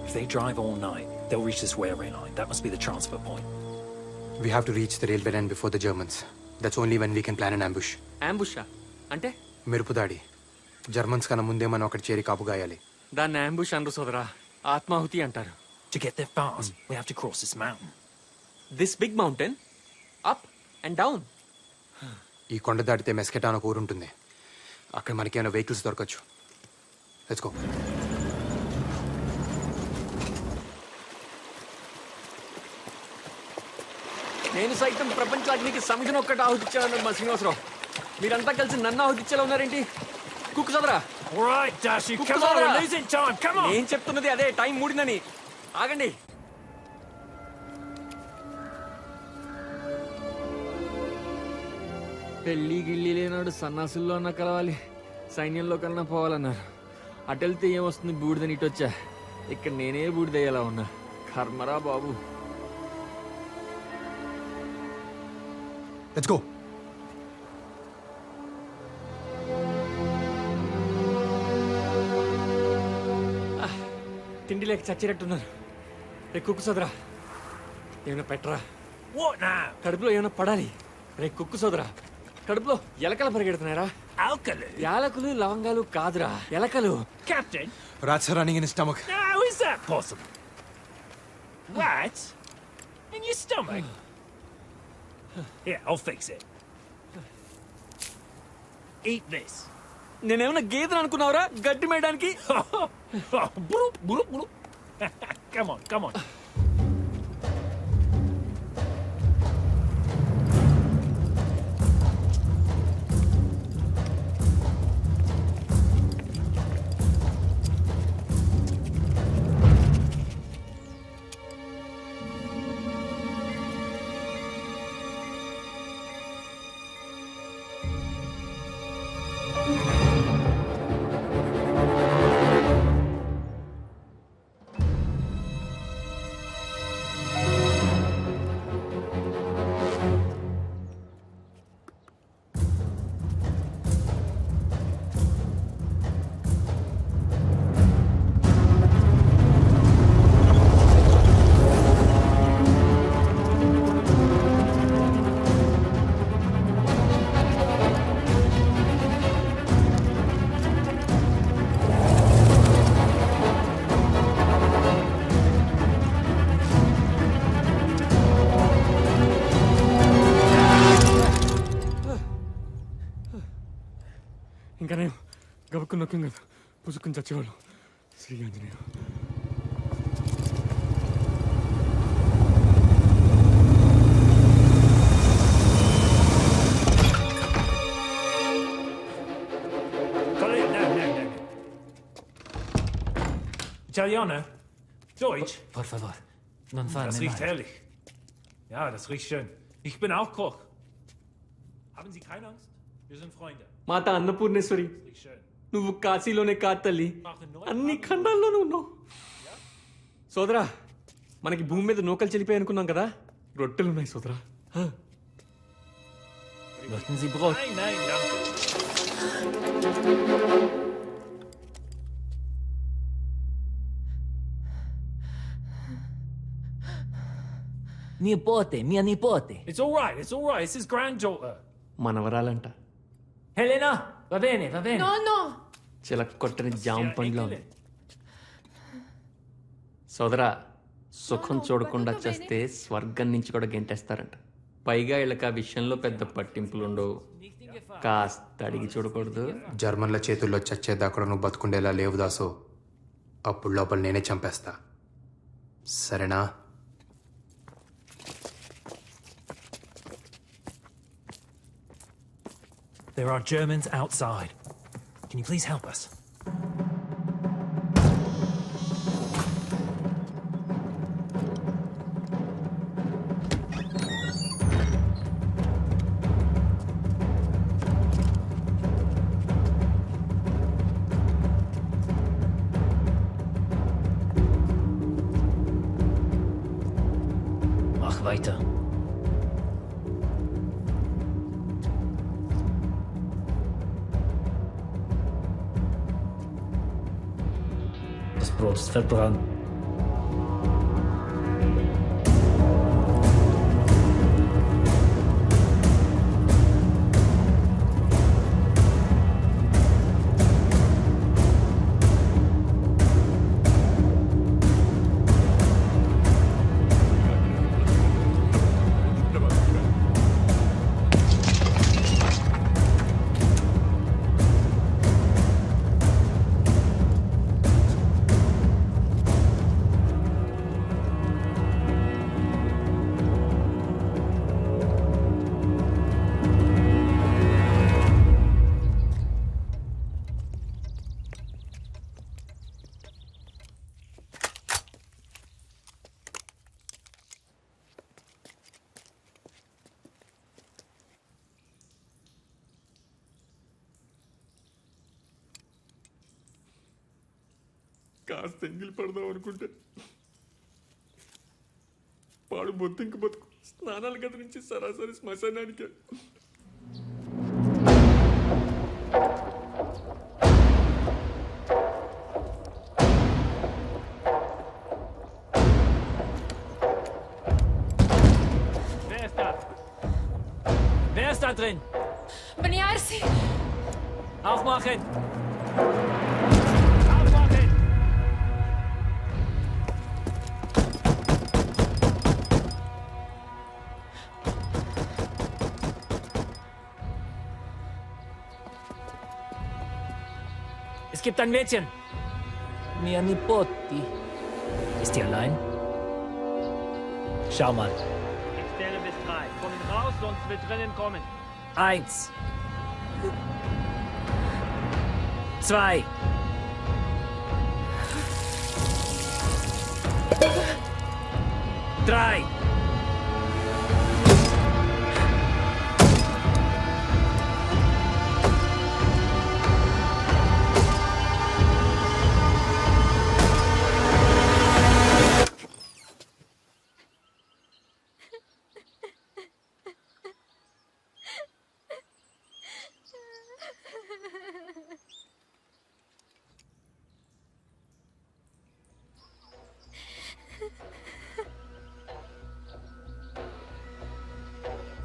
If they drive all night, they'll reach this railway line. That must be the transfer point. We have to reach the railway line before the Germans. That's only when we can plan an ambush. Ambush అంటే మెరుపుదాడి. Germans కన్నా ముందే మనం అక్కడ చేరి కాపు గాయాలి. దాన్ని ambush అనరు సోదరా, ఆత్మాహుతి అంటారు. To get there fast, we have to cross this mountain. This big mountain? Up and down? ఈ కొండ దాటితే మెస్కెటా అని ఒక ఊరు ఉంటుంది. అక్కడ మనకేమైనా వెహికల్స్ దొరకచ్చు. Let's go. నేను సైతం ప్రపంచానికి సమితిని ఒక్కటి ఆహుతిచ్చాను మా శ్రీనివాసరావు. మీరంతా కలిసి నన్ను ఆహుతిచ్చేలా ఉన్నారేంటి? కుక్కు సోదరా. నేను చెప్తున్నది అదే, టైం మూడిందని. ఆగండి. పెళ్లి గిళ్ళి లేనాడు సన్నాసుల్లో అన్నా కలవాలి, సైన్యంలో కన్నా పోవాలన్నారు. అటెళ్తే ఏమొస్తుంది బూడిదని ఇటొచ్చా. ఇక్కడ నేనే బూడిదయ్యేలా ఉన్నా. కర్మరా బాబు. Let's go. తిండి లేక చచ్చినట్టున్నారు. రే కుక్కు సోదరా, ఏమైనా పెట్టరా. కడుపులో ఏమైనా పడాలి. రే కుక్కు సోదరా, కడుపులో ఎలకలు పరిగెడుతున్నారా? యాలకులు లవంగాలు కాదురా, ఎలకలు. Captain? Rats are running in his stomach. How is that possible? Rats? In your stomach? Here, I'll fix it. Eat this. నేనేమన్నా గేదెను అనుకున్నావురా గడ్డి మేయడానికి? Come on, come on. పుసుకుని నొక్కం కదా, పుసుకుని చచ్చేవాళ్ళం. Shri Anjaneya. Italiano? Deutsch? Por favor, non farmi Das riecht male. herrlich. Ja, das riecht schön. Ich bin auch Koch. Haben Sie keine Angst? Wir sind Freunde. మాత Annapurneshwari, Riecht schön. నువ్వు కాశీలోనే కాదు తల్లి, అన్ని ఖండాల్లోనూ ఉన్నావు. సోదరా, మనకి భూమి మీద నూకలు చెల్లిపోయి అనుకున్నాం కదా, రొట్టెలు ఉన్నాయి సోదరా. Möchten Sie Brot? Nein, nein, danke. Nipote, mia nipote. It's all right, it's all right. It's his granddaughter. మనవరాలంట. Helena, va bene, va bene. No, no. చిలక కొట్టని జామ పండ్లో ఉంది. సోదరా, సుఖం చూడకుండా చేస్తే స్వర్గం నుంచి కూడా గెంటేస్తారంట. పైగా వీళ్ళకి ఆ విషయంలో పెద్ద పట్టింపులుండవు. కాస్త అడిగి చూడకూడదు. జర్మన్ల చేతుల్లో చచ్చేదాకా నువ్వు బతుకుండేలా లేవు దాసు. అప్పుడు లోపల నేనే చంపేస్తా. సరేనా? There are Germans outside. Can you please help us? Mach weiter. Das Brot ist verbrannt. కాస్త ఎంగిలి పడదాం అనుకుంటే పాడు బొత్తింక బతుకు. స్నానాల గది నుంచి సరాసరి శ్మశానానికి. Wer ist da? Wer ist da drin? Beniarsi. Aufmachen! Es gibt ein Mädchen. Mia nipoti. Ist die allein? Schau mal. Ich zähle bis 3. Kommen raus, sonst wird drinnen kommen. 1. 2. 3.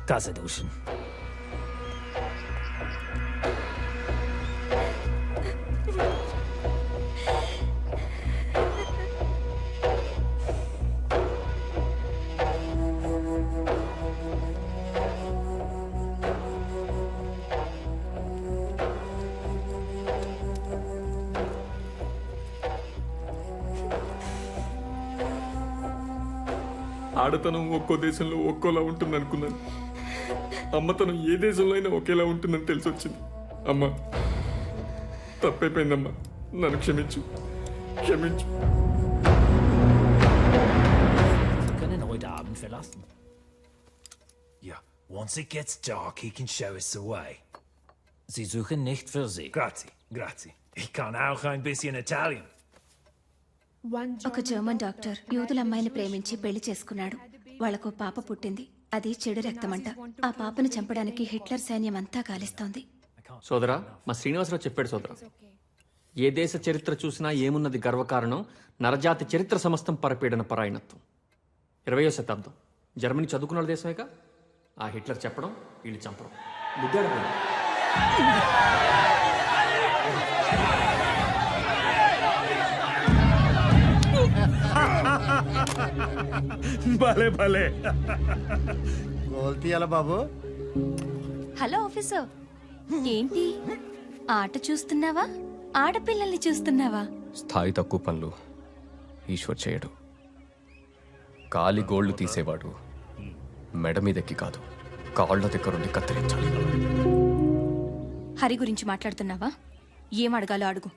Tasse duschen. ఆడతనం ఒక్కో దేశంలో ఒక్కోలా ఉంటుంది అనుకున్నాను. అమ్మతనం ఏ దేశంలో అయినా ఒకేలా ఉంటుందని తెలిసి వచ్చింది. అమ్మా, తప్పైపోయిందమ్మా, నన్ను క్షమించు, క్షమించు. Ja, once it gets dark, he can show us the way. Sie suchen nicht für Sie. Grazie, grazie. Ich kann auch ein bisschen Italian. ఒక జర్మన్ డాక్టర్ యూదుల అమ్మాయిని ప్రేమించి పెళ్లి చేసుకున్నాడు. వాళ్లకు పాప పుట్టింది. అది చెడు రక్తమంట. ఆ పాపను చంపడానికి హిట్లర్ సైన్యం అంతా గాలిస్తోంది. సోదరా, మా శ్రీనివాసరావు చెప్పాడు సోదరా, ఏ దేశ చరిత్ర చూసినా ఏమున్నది గర్వకారణం, నరజాతి చరిత్ర సమస్తం పరపీడన పరాయణత్వం. 20వ శతాబ్దం జర్మనీ చదువుకున్న దేశమేక. ఆ హిట్లర్ చెప్పడం, వీళ్ళు చంపడం. బుద్ధాడు భలే భలే. గోల్తీయాల బాబు. హలో ఆఫీసర్, ఏంటి ఆట చూస్తున్నావా, ఆడపిల్లల్ని చూస్తున్నావా? స్థాయి తక్కువ పనులు ఈశ్వర్ చేయడు. కాలి గోళ్లు తీసేవాడు మెడ మీదెక్కి కాదు, కాళ్ల దగ్గరుండి కత్తిరించాలి. హరి గురించి మాట్లాడుతున్నావా? ఏం అడగాలో అడుగు.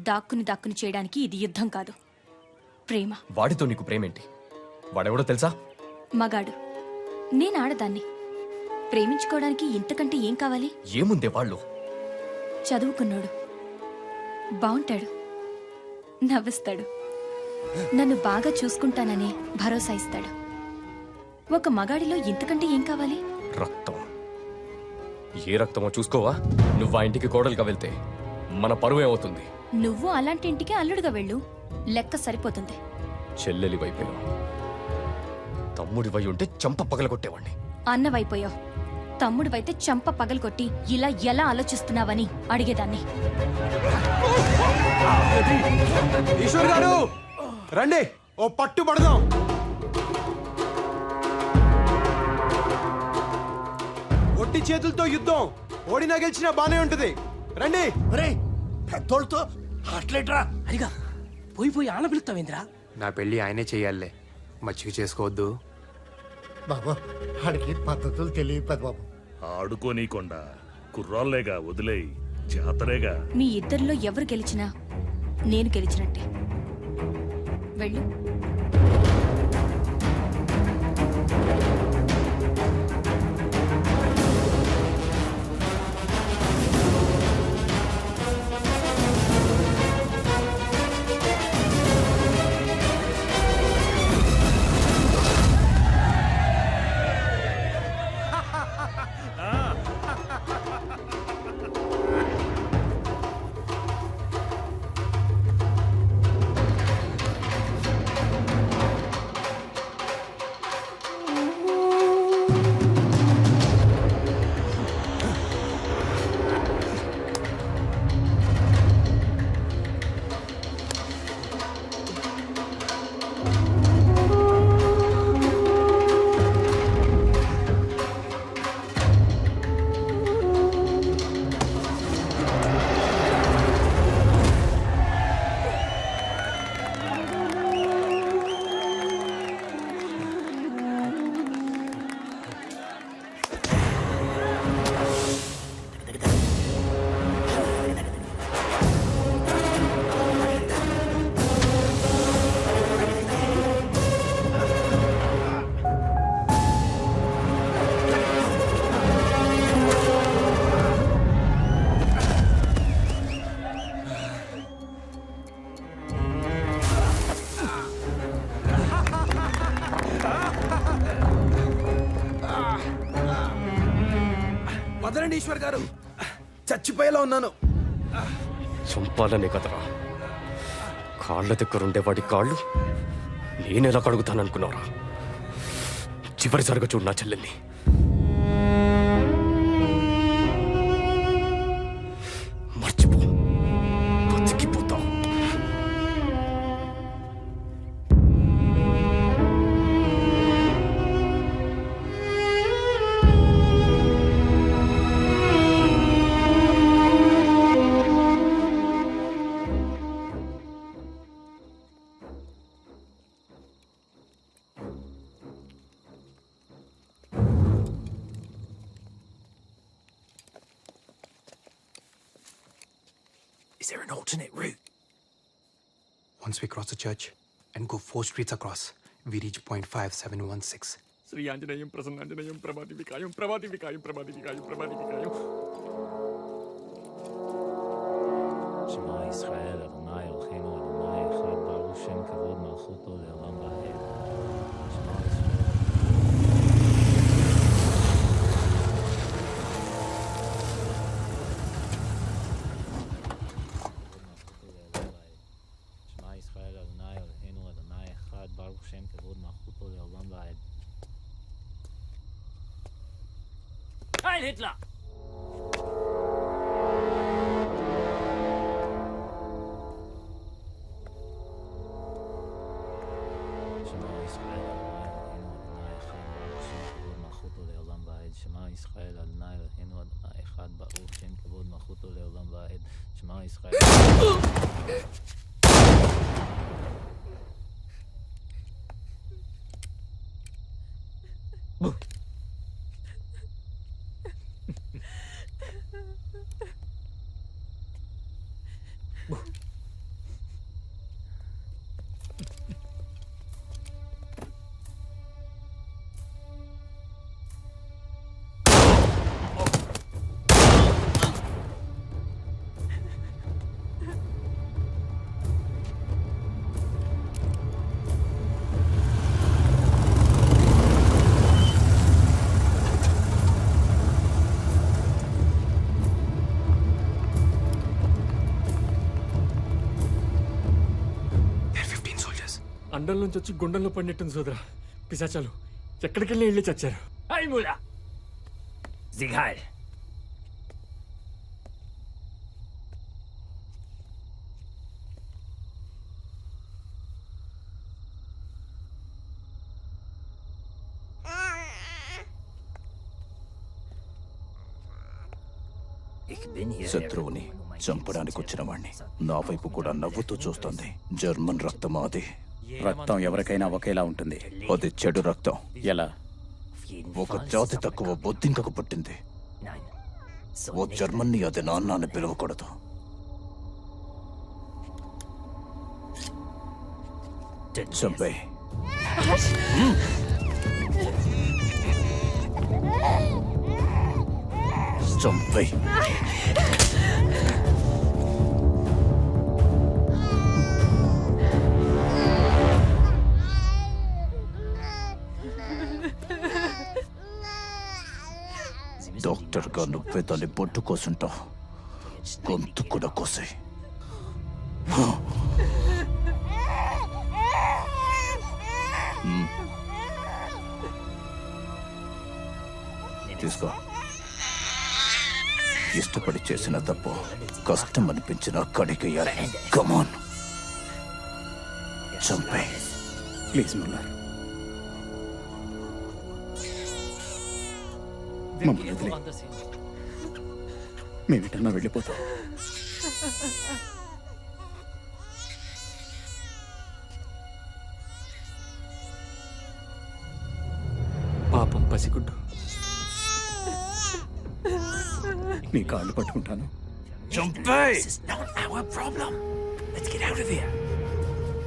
దాక్కుని చేయడానికి ఇది యుద్ధం కాదు, ప్రేమ. వాడితో నీకు ప్రేమేంటి? వాడెవడో తెలుసా? మగాడు, నేను ఆడదాన్ని. ప్రేమించుకోవడానికి ఇంతకంటే ఏం కావాలి? ఏముందే వాళ్ళు? చదువుకున్నాడు, బాగుంటాడు, నవ్విస్తాడు, నన్ను బాగా చూసుకుంటానని భరోసా ఇస్తాడు. ఒక మగాడిలో ఇంతకంటే ఏం కావాలి? రక్తం. ఏ రక్తమో చూసుకోవా? నువ్వు ఆ ఇంటికి కోడలుగా వెళ్తే మన పరువు ఏమవుతుంది? నువ్వు అలాంటి ఇంటికి అల్లుడుగా వెళ్ళు, లెక్క సరిపోతుంది. చెల్లెలి వైపోయావు, తమ్ముడి వై ఉంటే చంప పగలగొట్టేవాణ్ణి. అన్నవైపోయావు, తమ్ముడివైతే చంప పగలగొట్టి ఇలా ఎలా ఆలోచిస్తున్నావని అడిగేదాన్ని. ఈశ్వర్ గారు రండి, ఓ పట్టు పడదాం. ఒట్టి చేతులతో యుద్ధం, ఓడినా గెలిచినా బానే ఉంటది. రండి. పెద్దోళ్ళతో అట్లేట్రా అరిగా పోయి ఆన పిలుస్తావేంద్రా? నా పెళ్లి ఆయనే చెయ్యాలే, మచ్చిక చేసుకోవద్దు. బాబు ఆడికి పద్ధతులు తెలియదు పెద్ద బాబు. ఆడుకోనీకొండా కుర్రాళ్ళేగా, వదిలేయి, జాతరేగా. మీ ఇద్దరిలో ఎవరు గెలిచినా నేను గెలిచినట్టే. వెళ్ళు. వదలండి ఈశ్వర్ గారు, చచ్చిపోయేలా ఉన్నాను. చంపాలనే కదరా, కాళ్ళ దగ్గరుండే వాడి కాళ్ళు నేనెలా కడుగుతాననుకున్నారా? చివరిసారిగా చూడు నా చెల్లెల్ని. మర్చిపో, బతికిపోతావు. Is there an alternate route? Once we cross the church and go 4 streets across, we reach point 5716. Shri Anjaneyam ప్రసన్నాంజనేయం Prabhati వికాయం Prabhati వికాయం Prabhati వికాయం Prabhati వికాయం. שמע ישראל, אדוני אלוהינו, אדוני אחד, ברוך שם כבוד מלכותו לעולם ועד. שמע ישראל. שמע ישראל, אדוני אלוהינו, אדוני אחד, ברוך שם כבוד מלכותו לעולם ועד. Heil Hitler! שמע ישראל, אדוני אלוהינו, אדוני אחד, ברוך שם כבוד מלכותו לעולם ועד. שמע ישראל. అండం నుంచి వచ్చి గుండెల్లో పడినట్టుంది సోదరా. పిశాచాలు ఎక్కడికెళ్ళి వెళ్ళి చచ్చారు. Hey, Mullah! Sieg heil! శత్రువుని చంపడానికి వచ్చిన వాణ్ణి నా వైపు కూడా నవ్వుతూ చూస్తుంది. జర్మన్ రక్తమా అది? రక్తం ఎవరికైనా ఒకేలా ఉంటుంది. అది చెడు రక్తం. ఎలా? ఒక జాతి తక్కువ బొద్దింకకు పుట్టింది. ఓ జర్మన్ని అది నాన్నని పిలవకూడదు. చంపే. చంపే. డాక్టర్గా నువ్వే దాన్ని బొట్టు కోసుంటావు. గొంతు కూడా కోసాయి. తీసుకో. ఇష్టపడి చేసిన తప్పు కష్టం అనిపించిన కడిగేయాలి. కమాన్, చంపే. ప్లీజ్ ముల్లర్, మమ్మల్ని వదిలే. మేమిటన్నా వెళ్ళిపోతాం. పాపం పసిగుడ్డు. నీ కాళ్ళు పట్టుకుంటాను. This is not our problem. Let's get out of here.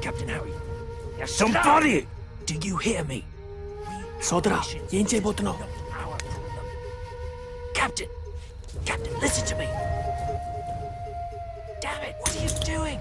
Captain Harry. Somebody! Do you hear me? సోదరా, ఏం చేయబోతున్నావు? Captain! Captain, listen to me! Damn it, what are you doing?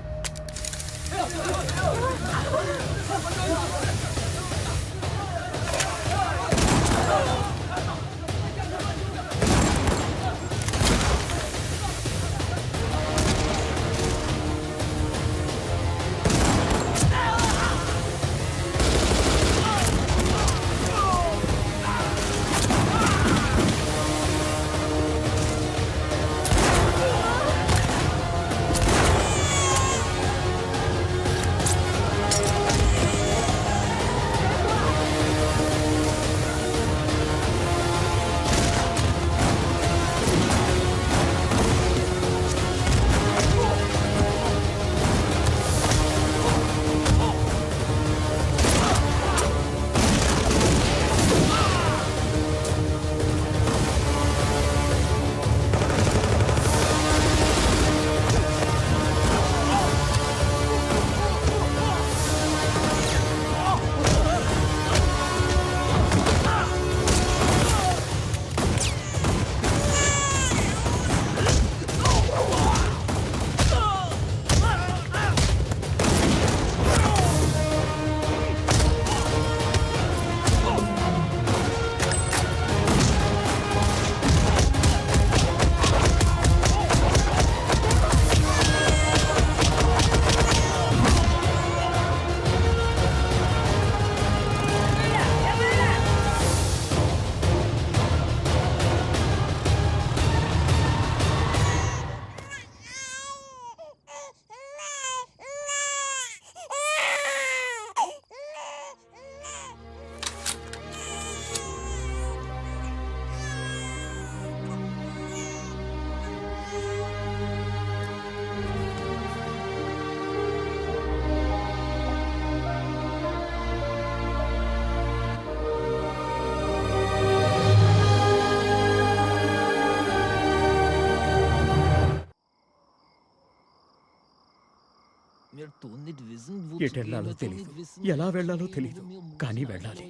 ఎటెళ్లాలో తెలీదు, ఎలా వెళ్లాలో తెలీదు, కానీ వెళ్ళాలి,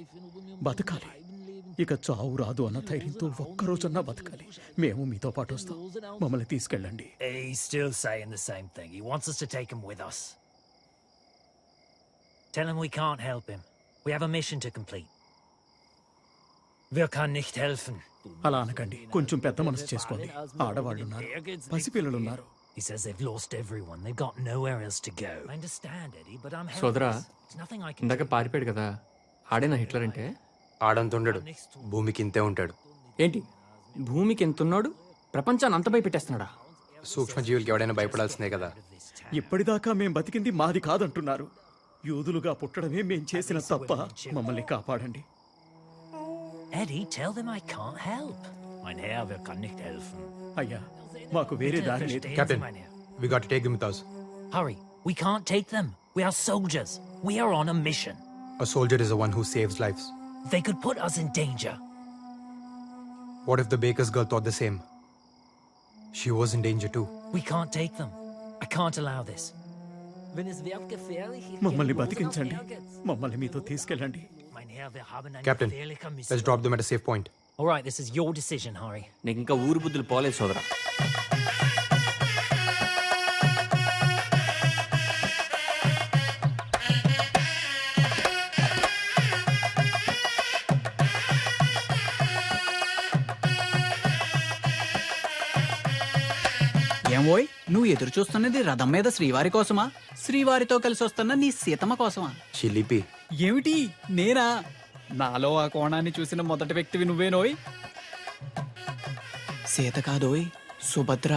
బతకాలి. ఇక చావు రాదు అన్న ధైర్యంతో ఒక్కరోజన్నా బతకాలి. మేము మీతో పాటు వస్తాం, మమ్మల్ని తీసుకెళ్ళండి. He's still saying the same thing. He wants us to take him with us. Tell him we can't help him. We have a mission to complete. Wir kann nicht helfen. అలా అనకండి, కొంచెం పెద్ద మనసు చేసుకోండి. ఆడవాళ్ళున్నారు, పసిపిల్లలున్నారు. He says they've lost everyone. They've got nowhere else to go. I understand, Eddie, but I'm సోదరా helpless. There's nothing I can ఇందాక పారిపోయాడు కదా, ఆడేనా హిట్లర్ అంటే? ఆడంతుండడు, భూమికి ఇంతే ఉంటాడు. ఏంటి భూమికి ఎంతున్నాడు, ప్రపంచాన్ని అంత భయపెట్టేస్తున్నాడా? సూక్ష్మజీవులకి ఎవడైనా భయపడాల్సిందే కదా. ఇప్పటిదాకా మేం బతికింది మాది కాదంటున్నారు. యూదులుగా పుట్టడమే మేం చేసిన తప్ప. మమ్మల్ని కాపాడండి. Eddie, tell them I can't help. Mein Herr, wir kann nicht helfen. అయ్యా, మాకు వేరే దారి లేదు. Captain, we got to take them with us. Hurry, we can't take them. We are soldiers. We are on a mission. A soldier is the one who saves lives. They could put us in danger. What if the baker's girl thought the same? She was in danger too. We can't take them. I can't allow this. మమ్మల్ని బతికించండి, మమ్మల్ని మీతో తీసుకెళ్ళండి. Captain, let's drop them at a safe point. All right, this is your decision, Hari. నీకు ఇంకా ఊరు బుద్ధులు పోలేదు సోదరా. ఏమోయ్, నువ్వు ఎదురు చూస్తున్నది రథం మీద శ్రీవారి కోసమా, శ్రీవారితో కలిసి వస్తున్న నీ సీతమ్మ కోసమా? చిలిపి. ఏమిటి నేనా? నాలో ఆ కోణాన్ని చూసిన మొదటి వ్యక్తివి నువ్వేనోయ్. సీత కాదోయ్, సుభద్ర.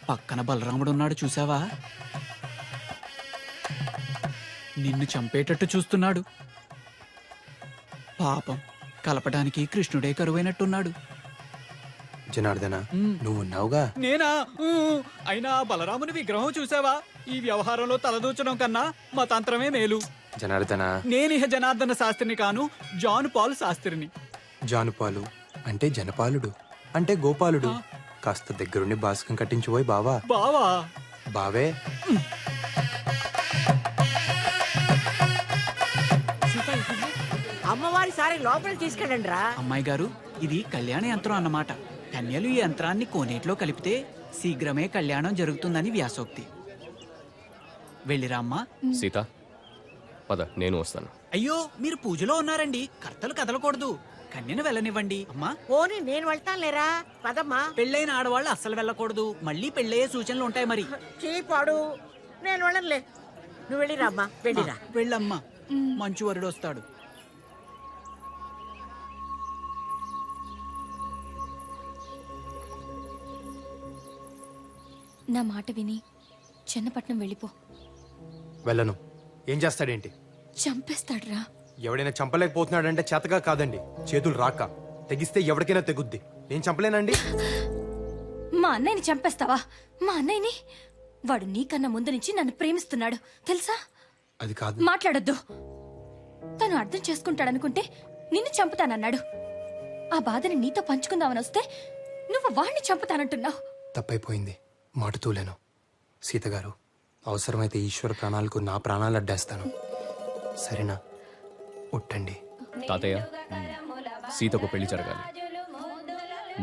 పక్కన బలరాముడున్నాడు, చూసావా? నిన్ను చంపేటట్టు చూస్తున్నాడు. పాపం, కలపడానికి కృష్ణుడే కరువైనట్టున్నాడు. జనార్దన, నువ్వున్నావుగా. నేనా? అయినా బలరాముని విగ్రహం చూసావా? ఈ వ్యవహారంలో తలదూచడం కన్నా మతాంతరమే మేలు. జనార్దన, నేనిహ జనార్దన శాస్త్రిని కాను, జాన్ పాల్ శాస్త్రిని. జానుపాలు అంటే జనపాలుడు, అంటే గోపాలుడు. కాస్త దగ్గరుండి బాస్కం కట్టించుపోయి బావా. బావా? బావే. అమ్మవారి సారి లోపలికి తీసుకెళ్ళండి రా. అమ్మాయి గారు, ఇది కళ్యాణ యంత్రం అన్నమాట. కన్యలు ఈ యంత్రాన్ని కోనేటిలో కలిపితే శీఘ్రమే కళ్యాణం జరుగుతుందని వ్యాసోక్తి. వెళ్ళిరా అమ్మా. సీత, పద, నేను వస్తాను. అయ్యో, మీరు పూజలో ఉన్నారండి, కర్తలు కదలకూడదు. కన్యను వెళ్ళనివ్వండి అమ్మా. పోనీ నేను వెళ్తాను లేరా, పదమ్మా. పెళ్ళైన ఆడవాళ్ళు అస్సలు వెళ్ళకూడదు, మళ్ళీ పెళ్ళయ్యే సూచనలు ఉంటాయి మరి. చీపాడు, నేను వెళ్ళనులే. నువ్వు వెళ్ళిరా అమ్మా, వెళ్ళిరా. వెళ్ళమ్మా, మంచి వరుడు వస్తాడు. నా మాట విని చెన్నపట్నం వెళ్ళిపో. వెళ్ళను. ఏం చేస్తాడేంటి? చంపేస్తాడ్రా. ఎవడైనా చంపలేకపోతున్నాడంటే చేతగా కాదండి, చేతులు రాక. తెగిస్తే ఎవరికైనా తెగుద్ది. నేను చంపలేనండి. మా అన్నయ్యని చంపేస్తావా? మా అన్నయ్యని? వాడు నీకన్నా ముందు నుంచి నన్ను ప్రేమిస్తున్నాడు, తెలుసా? అది కాదు. మాట్లాడొద్దు. తను అర్థం చేసుకుంటాడనుకుంటే నిన్ను చంపుతానన్నాడు. ఆ బాధని నీతో పంచుకుందామని వస్తే నువ్వు వాణ్ణి చంపుతానంటున్నావు. తప్పైపోయింది, మాటుతూలేను. సీతగారు, అవసరమైతే ఈశ్వర ప్రాణాలకు నా ప్రాణాలు అడ్డేస్తాను, సరేనా? ఉట్టండి. తాతయ్య, సీతకు పెళ్లి జరగాలి.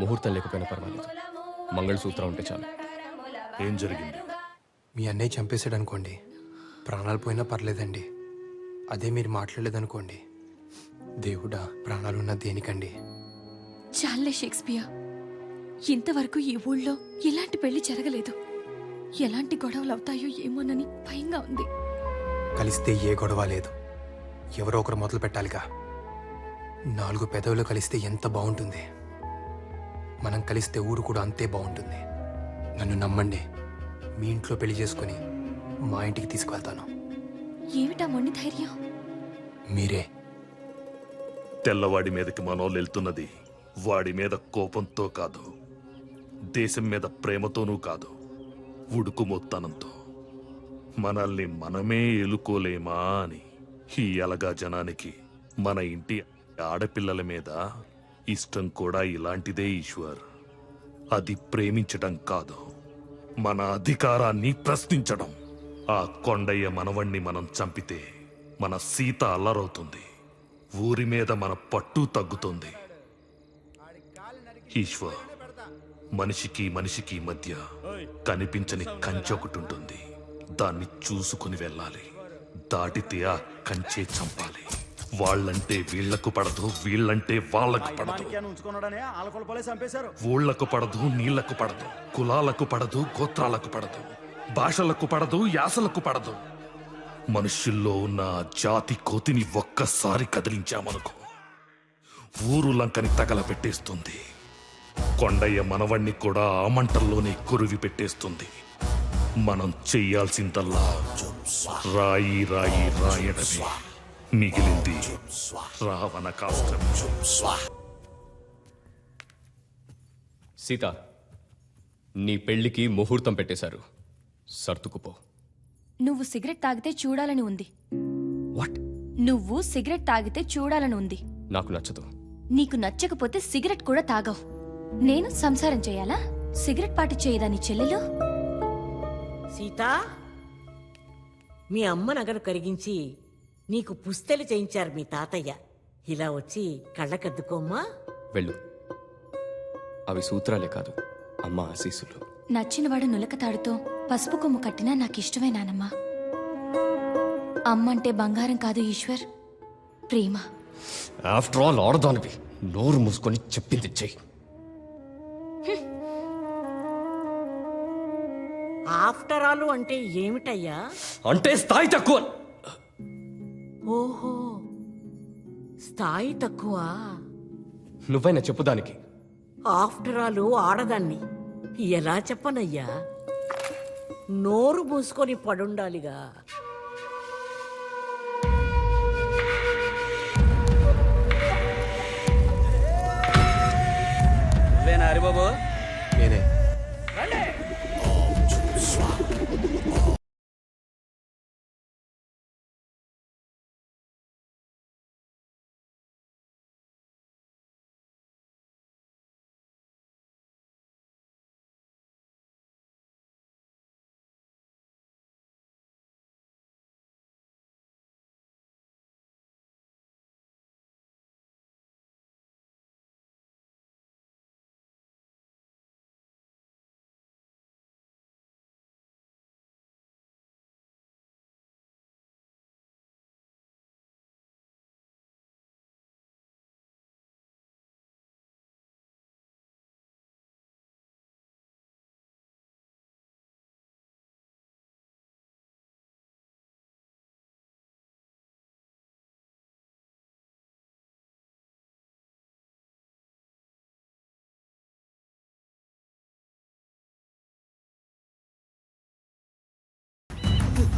ముహూర్తం లేకపోయినా పర్వాలేదు, మంగళసూత్రం ఉంటే చాలు. ఏం జరిగింది? మీ అన్నయ్య చంపేశాడు అనుకోండి, ప్రాణాలు పోయినా పర్లేదండి. అదే మీరు మాట్లాడలేదనుకోండి, దేవుడా, ప్రాణాలున్న దేనికండి? చాలే షేక్స్పియర్, ఇంతవరకు ఈ ఊళ్ళో ఇలాంటి పెళ్లి జరగలేదు. ఎలాంటి గొడవలు అవుతాయో ఏమోనని భయంగా ఉంది. కలిస్తే ఏ గొడవ లేదు, ఎవరో ఒకరు మొదలు పెట్టాలిగా. 4 పెదవులు కలిస్తే ఎంత బాగుంటుంది. మనం కలిస్తే ఊరు కూడా అంతే బాగుంటుంది. నన్ను నమ్మండి, మీ ఇంట్లో పెళ్లి చేసుకుని మా ఇంటికి తీసుకువెళ్తాను. ఏమిటా మొండి ధైర్యం? మీరే. తెల్లవాడి మీదకి మనోళ్ళు వెళ్తున్నది వాడి మీద కోపంతో కాదు, దేశం మీద ప్రేమతోనూ కాదు, ఉడుకు మొత్తానంతో. మనల్ని మనమే ఎలుకోలేమా అని. ఈ అలగా జనానికి మన ఇంటి ఆడపిల్లల మీద ఇష్టం కూడా ఇలాంటిదే ఈశ్వర్. అది ప్రేమించడం కాదు, మన అధికారాన్ని ప్రశ్నించడం. ఆ కొండయ్య మనవణ్ణి మనం చంపితే మన సీత అల్లరవుతుంది, ఊరి మీద మన పట్టు తగ్గుతుంది. ఈశ్వర్, మనిషికి మనిషికి మధ్య కనిపించని కంచె ఒకటి ఉంటుంది. దాన్ని చూసుకుని వెళ్ళాలి. దాటితే ఆ కంచె చంపాలి. వాళ్ళంటే వీళ్లకు పడదు, వీళ్ళంటే వాళ్ళకు పడదు. ఊళ్లకు పడదు, నీళ్లకు పడదు, కులాలకు పడదు, గోత్రాలకు పడదు, భాషలకు పడదు, యాసలకు పడదు. మనుషుల్లో ఉన్న జాతి కోతిని ఒక్కసారి కదిలించామనుకో, ఊరు లంకని తగలబెట్టేస్తుంది. కొండయ్య మనవణ్ణి కూడా ఆ మంటల్లోనే కొరివి పెట్టేస్తుంది. మనం చెయ్యాల్సిందల్లా రాయి రాయి రాయడమే. మిగిలింది రావణ కాష్టం. సీత, నీ పెళ్లికి ముహూర్తం పెట్టేశారు, సర్దుకుపో. నువ్వు సిగరెట్ తాగితే చూడాలని ఉంది. వాట్? నువ్వు సిగరెట్ తాగితే చూడాలని ఉంది. నాకు నచ్చదు. నీకు నచ్చకపోతే సిగరెట్ కూడా తాగవు. నేను సంసారం చేయాలా? సిగరెట్ పాటి చేయదా నీ చెల్లెలు? సీత, మీ అమ్మ నగలు కరిగించి నీకు పుస్తెలు చేయించారు మీ తాతయ్య. ఇలా వచ్చి కళ్ళకద్దుకోమ్మా. వెళ్ళు. అవి సూత్రాలే కాదు, అమ్మ ఆశీస్సులు. నచ్చినవాడు నులకతాడుతో పసుపు కొమ్ము కట్టినా నాకిష్టమే నానమ్మా. అమ్మంటే బంగారం కాదు ఈశ్వర్, ప్రేమ. ఆఫ్టర్ ఆల్ ఆడదానివి, నోరు మూసుకొని చెప్పింది చెయ్యి. ఆఫ్టర్ ఆల్ అంటే ఏమిటయ్యా? అంటే స్థాయి తక్కువ. ఓహో, స్థాయి తక్కువ. నువ్వైనా చెప్పు దానికి. ఆఫ్టర్ ఆల్ ఆడదాన్ని ఎలా చెప్పనయ్యా? నోరు మూసుకొని పడుండాలిగా. హరిబాబు, నేనే.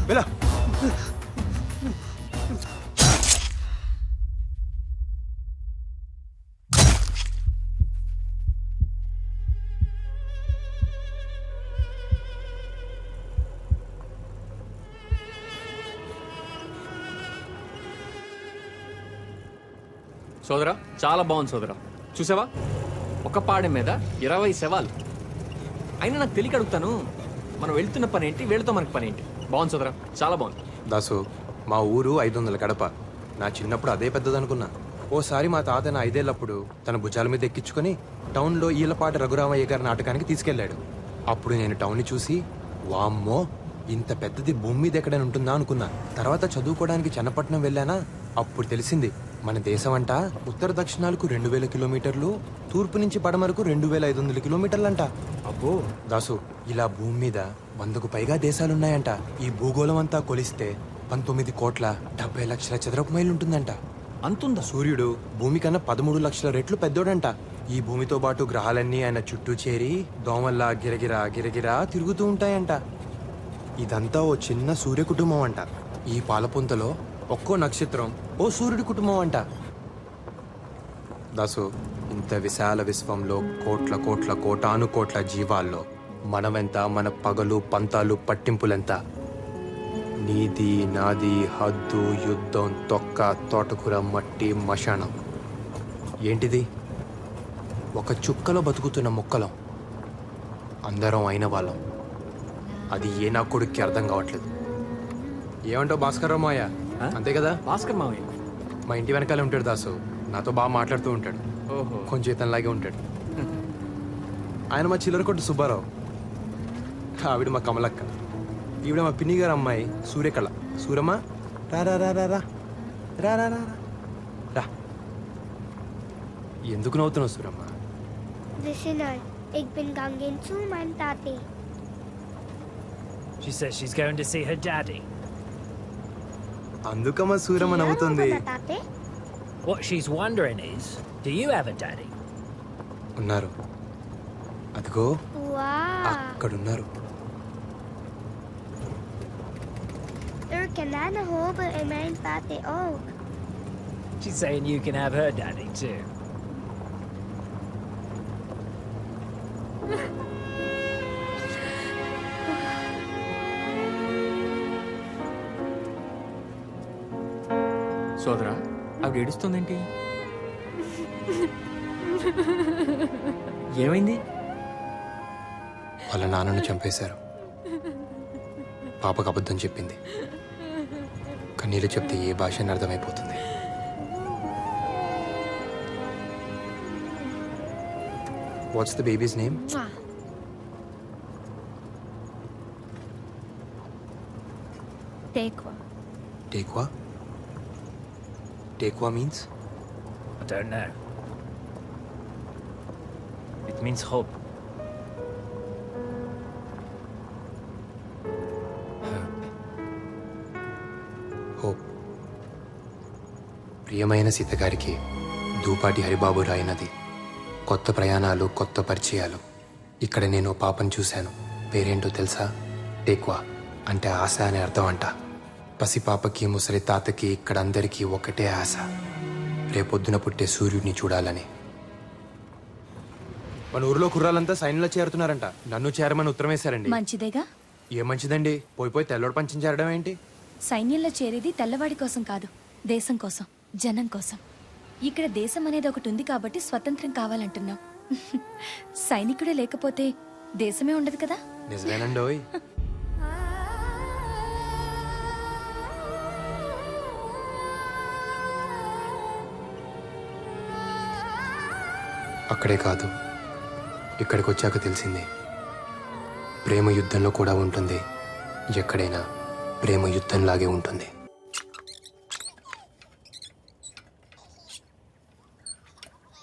వెళ్ళ. సోదరా, చాలా బాగుంది సోదరా. చూసావా, ఒక పాడె మీద 20 శవాలు. అయినా నాకు తెలియక అడుగుతాను, మనం వెళ్తున్న పని ఏంటి, వీళ్ళతో మనకి పని ఏంటి? బాగుంది సోదరా, చాలా బాగుంది. దాసు, మా ఊరు 500 గడప. నా చిన్నప్పుడు అదే పెద్దదనుకున్నా. ఓసారి మా తాత నా 5 ఏళ్లప్పుడు తన భుజాల మీద ఎక్కించుకొని టౌన్లో ఈలపాటి రఘురామయ్య గారి నాటకానికి తీసుకెళ్లాడు. అప్పుడు నేను టౌన్ని చూసి, వామ్మో, ఇంత పెద్దది భూమి మీద ఎక్కడైనా ఉంటుందా అనుకున్నా. తర్వాత చదువుకోవడానికి చన్నపట్నం వెళ్ళానా, అప్పుడు తెలిసింది మన దేశం అంట ఉత్తర దక్షిణాలకు 2000 కిలోమీటర్లు, తూర్పు నుంచి పడమరకు 2500 కిలోమీటర్లంట. అబ్బో దాసు, ఇలా భూమి మీద 100కు పైగా దేశాలున్నాయంట. ఈ భూగోళం అంతా కొలిస్తే 19,70,00,000 చదరపు మైలు ఉంటుందంట. అంతుందా? సూర్యుడు భూమి కన్నా 13 లక్షల రెట్లు పెద్దోడంట. ఈ భూమితో పాటు గ్రహాలన్నీ ఆయన చుట్టూ చేరి దోమల్లా గిరగిరా గిరగిరా తిరుగుతూ ఉంటాయంట. ఇదంతా ఓ చిన్న సూర్య కుటుంబం అంట. ఈ పాలపుంతలో ఒక్కో నక్షత్రం ఓ సూర్యుడి కుటుంబం అంట. దాసు, ఇంత విశాల విశ్వంలో కోట్ల కోట్ల కోటాను కోట్ల జీవాల్లో మనమెంత, మన పగలు పంతాలు పట్టింపులెంత? నీది నాది, హద్దు, యుద్ధం, తొక్క, తోటకూర, మట్టి, మశానం. ఏంటిది? ఒక చుక్కలో బతుకుతున్న మొక్కలం. అందరం అయిన వాళ్ళం. అది ఏ నా కొడుక్కి అర్థం కావట్లేదు. ఏమంటావు భాస్కర్ రావు మావయ్య? అంతే కదా? భాస్కర్ మావయ్య మా ఇంటి వెనకాలే ఉంటాడు దాసు. నాతో బాగా మాట్లాడుతూ ఉంటాడు. ఓహో. కొంచెం ఇతనిలాగే ఉంటాడు. ఆయన మా చిల్లర కొట్టు సుబ్బారావు. ఆవిడ మా కమలక్క. ఈవిడ మా పిన్ని గారు అమ్మాయి సూర్యకళ. సూరమ్మ రా రా రా రా రా రా రా రా రా. ఎందుకు నవ్వుతున్నావు Suramma? Listener, ik ben gegaan zu mijn tati. She says she's going to see her daddy. అందుకమ్మా Suramma నవ్వుతుంది. What she's wondering is, do you have a daddy? ఉన్నారు. అదిగో Wow. అక్కడున్నారు. Er kananen hopen in mijn tati ook. She's saying you can have her daddy too. సోదరా ఆవిడ ఏడుస్తుందేంటి? ఏమైంది? వాళ్ళ నాన్నను చంపేశారు. పాపకు అబద్ధం చెప్పింది. కన్నీళ్ళు చెప్తే ఏ భాష అని అర్థమైపోతుంది. What's the baby's name? Tekwa. Tekwa. Tekwa means? I don't know. It means hope. Hope. ప్రియమైన సీతగారికి దూపాటి హరిబాబు రాయినది. కొత్త ప్రయాణాలు, కొత్త పరిచయాలు. ఇక్కడ నేను పాపను చూశాను. పేరేంటో తెలుసా? టేక్వా అంటే ఆశ అనే అర్థం అంట. పసిపాపకి, ముసలి తాతకి, ఇక్కడ అందరికీ ఒకటే ఆశ, రేపొద్దున పుట్టే సూర్యుడిని చూడాలని. మన ఊరిలో కుర్రాలంతా సైన్యంలో చేరుతున్నారంట. నన్ను చేరమని ఉత్తరం వేశారండి. మంచిదేగా. ఏ మంచిదండి, పోయి తెల్లోడు పంచం చేరడం ఏంటి? సైన్యంలో చేరేది తెల్లవాడి కోసం కాదు, దేశం కోసం, జనం కోసం. ఇక్కడ దేశం అనేది ఒకటి ఉంది కాబట్టి స్వతంత్రం కావాలంటున్నాం. సైనికుడే లేకపోతే దేశమే ఉండదు కదా. నిజమేనండోయ్. అక్కడే కాదు, ఇక్కడికి వచ్చాక తెలిసింది, ప్రేమ యుద్ధంలో కూడా ఉంటుంది. ఎక్కడైనా ప్రేమ యుద్ధంలాగే ఉంటుంది.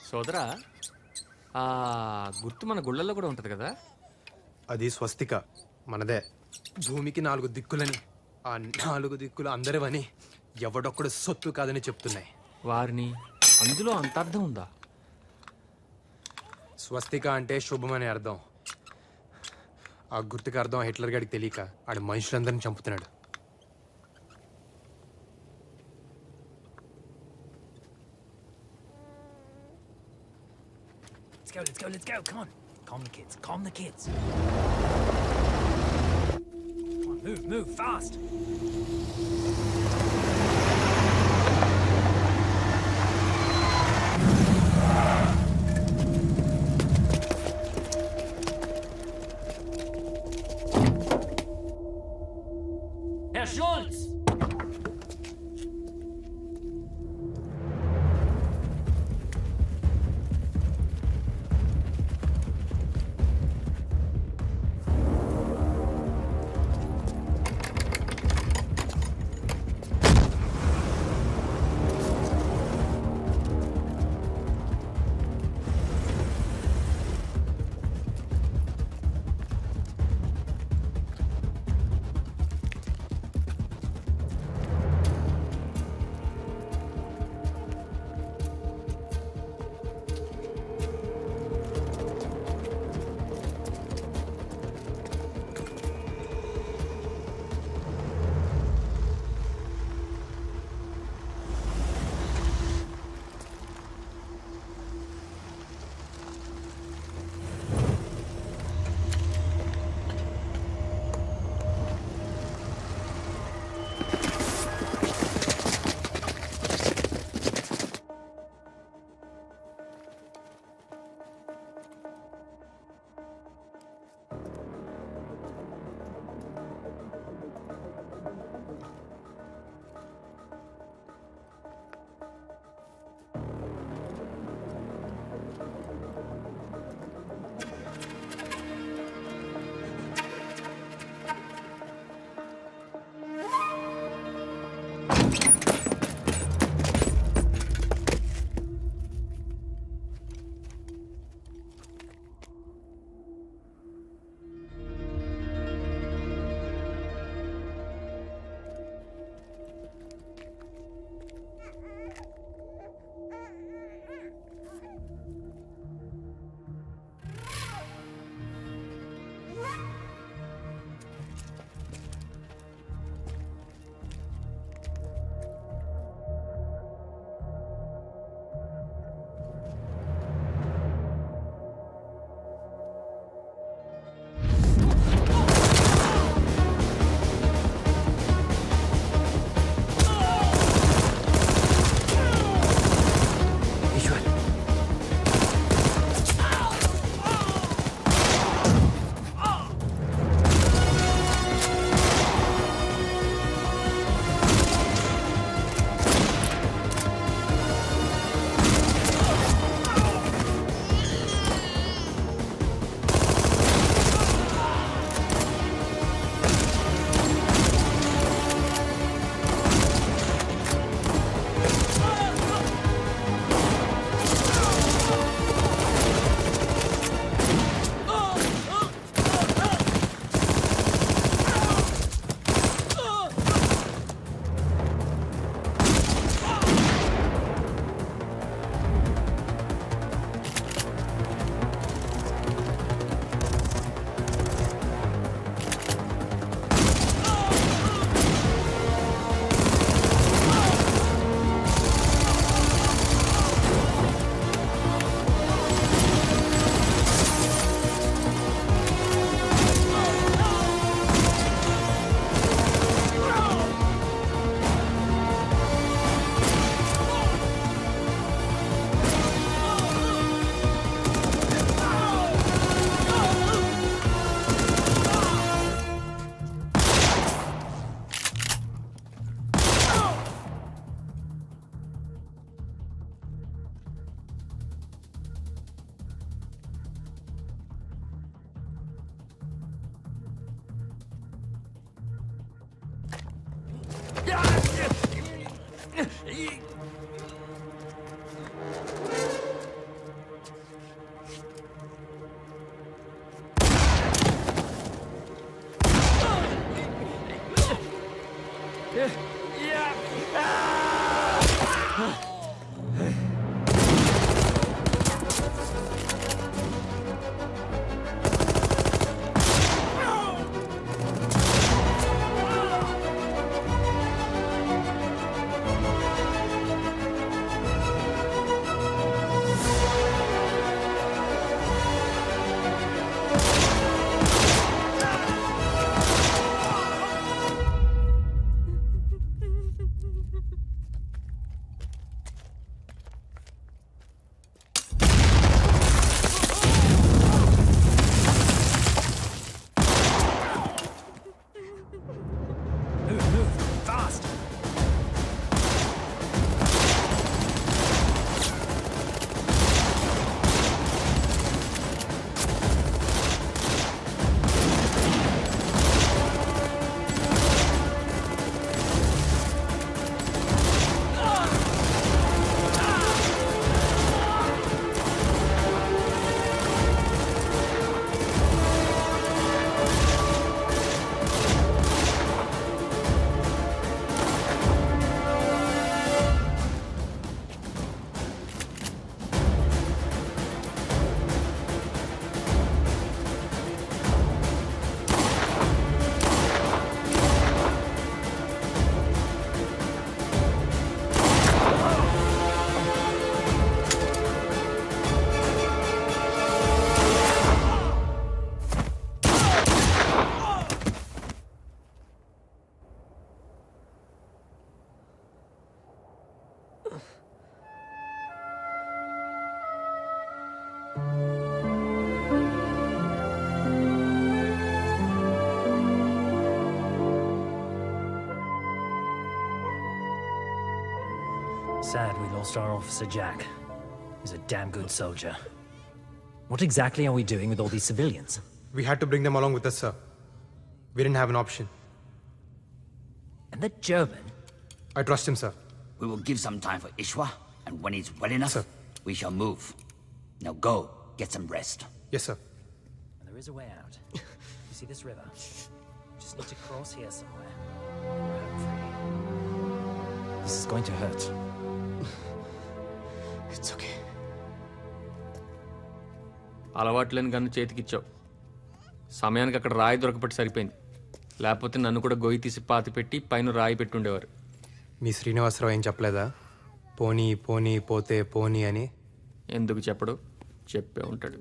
సోదరా ఆ గుర్తు మన గుళ్ళల్లో కూడా ఉంటుంది కదా? అది స్వస్తిక, మనదే. భూమికి 4 దిక్కులని, ఆ 4 దిక్కులు అందరివని, ఎవడొక్కడు సొత్తు కాదని చెప్తున్నాయి. వారిని అందులో అంత అర్థం ఉందా? స్వస్తిక అంటే శుభం అనే అర్థం. ఆ గుర్తుకు అర్థం హిట్లర్ గారికి తెలియక ఆడు మనుషులందరిని చంపుతున్నాడు. Let's go. Come on. Calm the kids. Come on, move, fast. Herr Schulz! Sad we lost our officer Jack. He's a damn good soldier. What exactly are we doing with all these civilians? We had to bring them along with us, sir. We didn't have an option. And the German? I trust him, sir. We will give some time for Ishwa, and when he's well enough, we shall move. Now go, get some rest. Yes, sir. And there is a way out. You see this river? Just need to cross here somewhere. We're free. This is going to hurt. It's okay. అలవాట్లేని gun చేతికిచ్చావు. సమయానికి అక్కడ రాయి దొరకపట్టి సరిపోయింది. లేకపోతే నన్ను కూడా గొయ్యి తీసి పాతి పెట్టి పైన రాయి పెట్టుండేవారు. మీ శ్రీనివాసరావు ఏం చెప్పలేదా? పోనీ పోనీ పోతే పోనీ అని. ఎందుకు చెప్పడు? చెప్పే ఉంటాడు.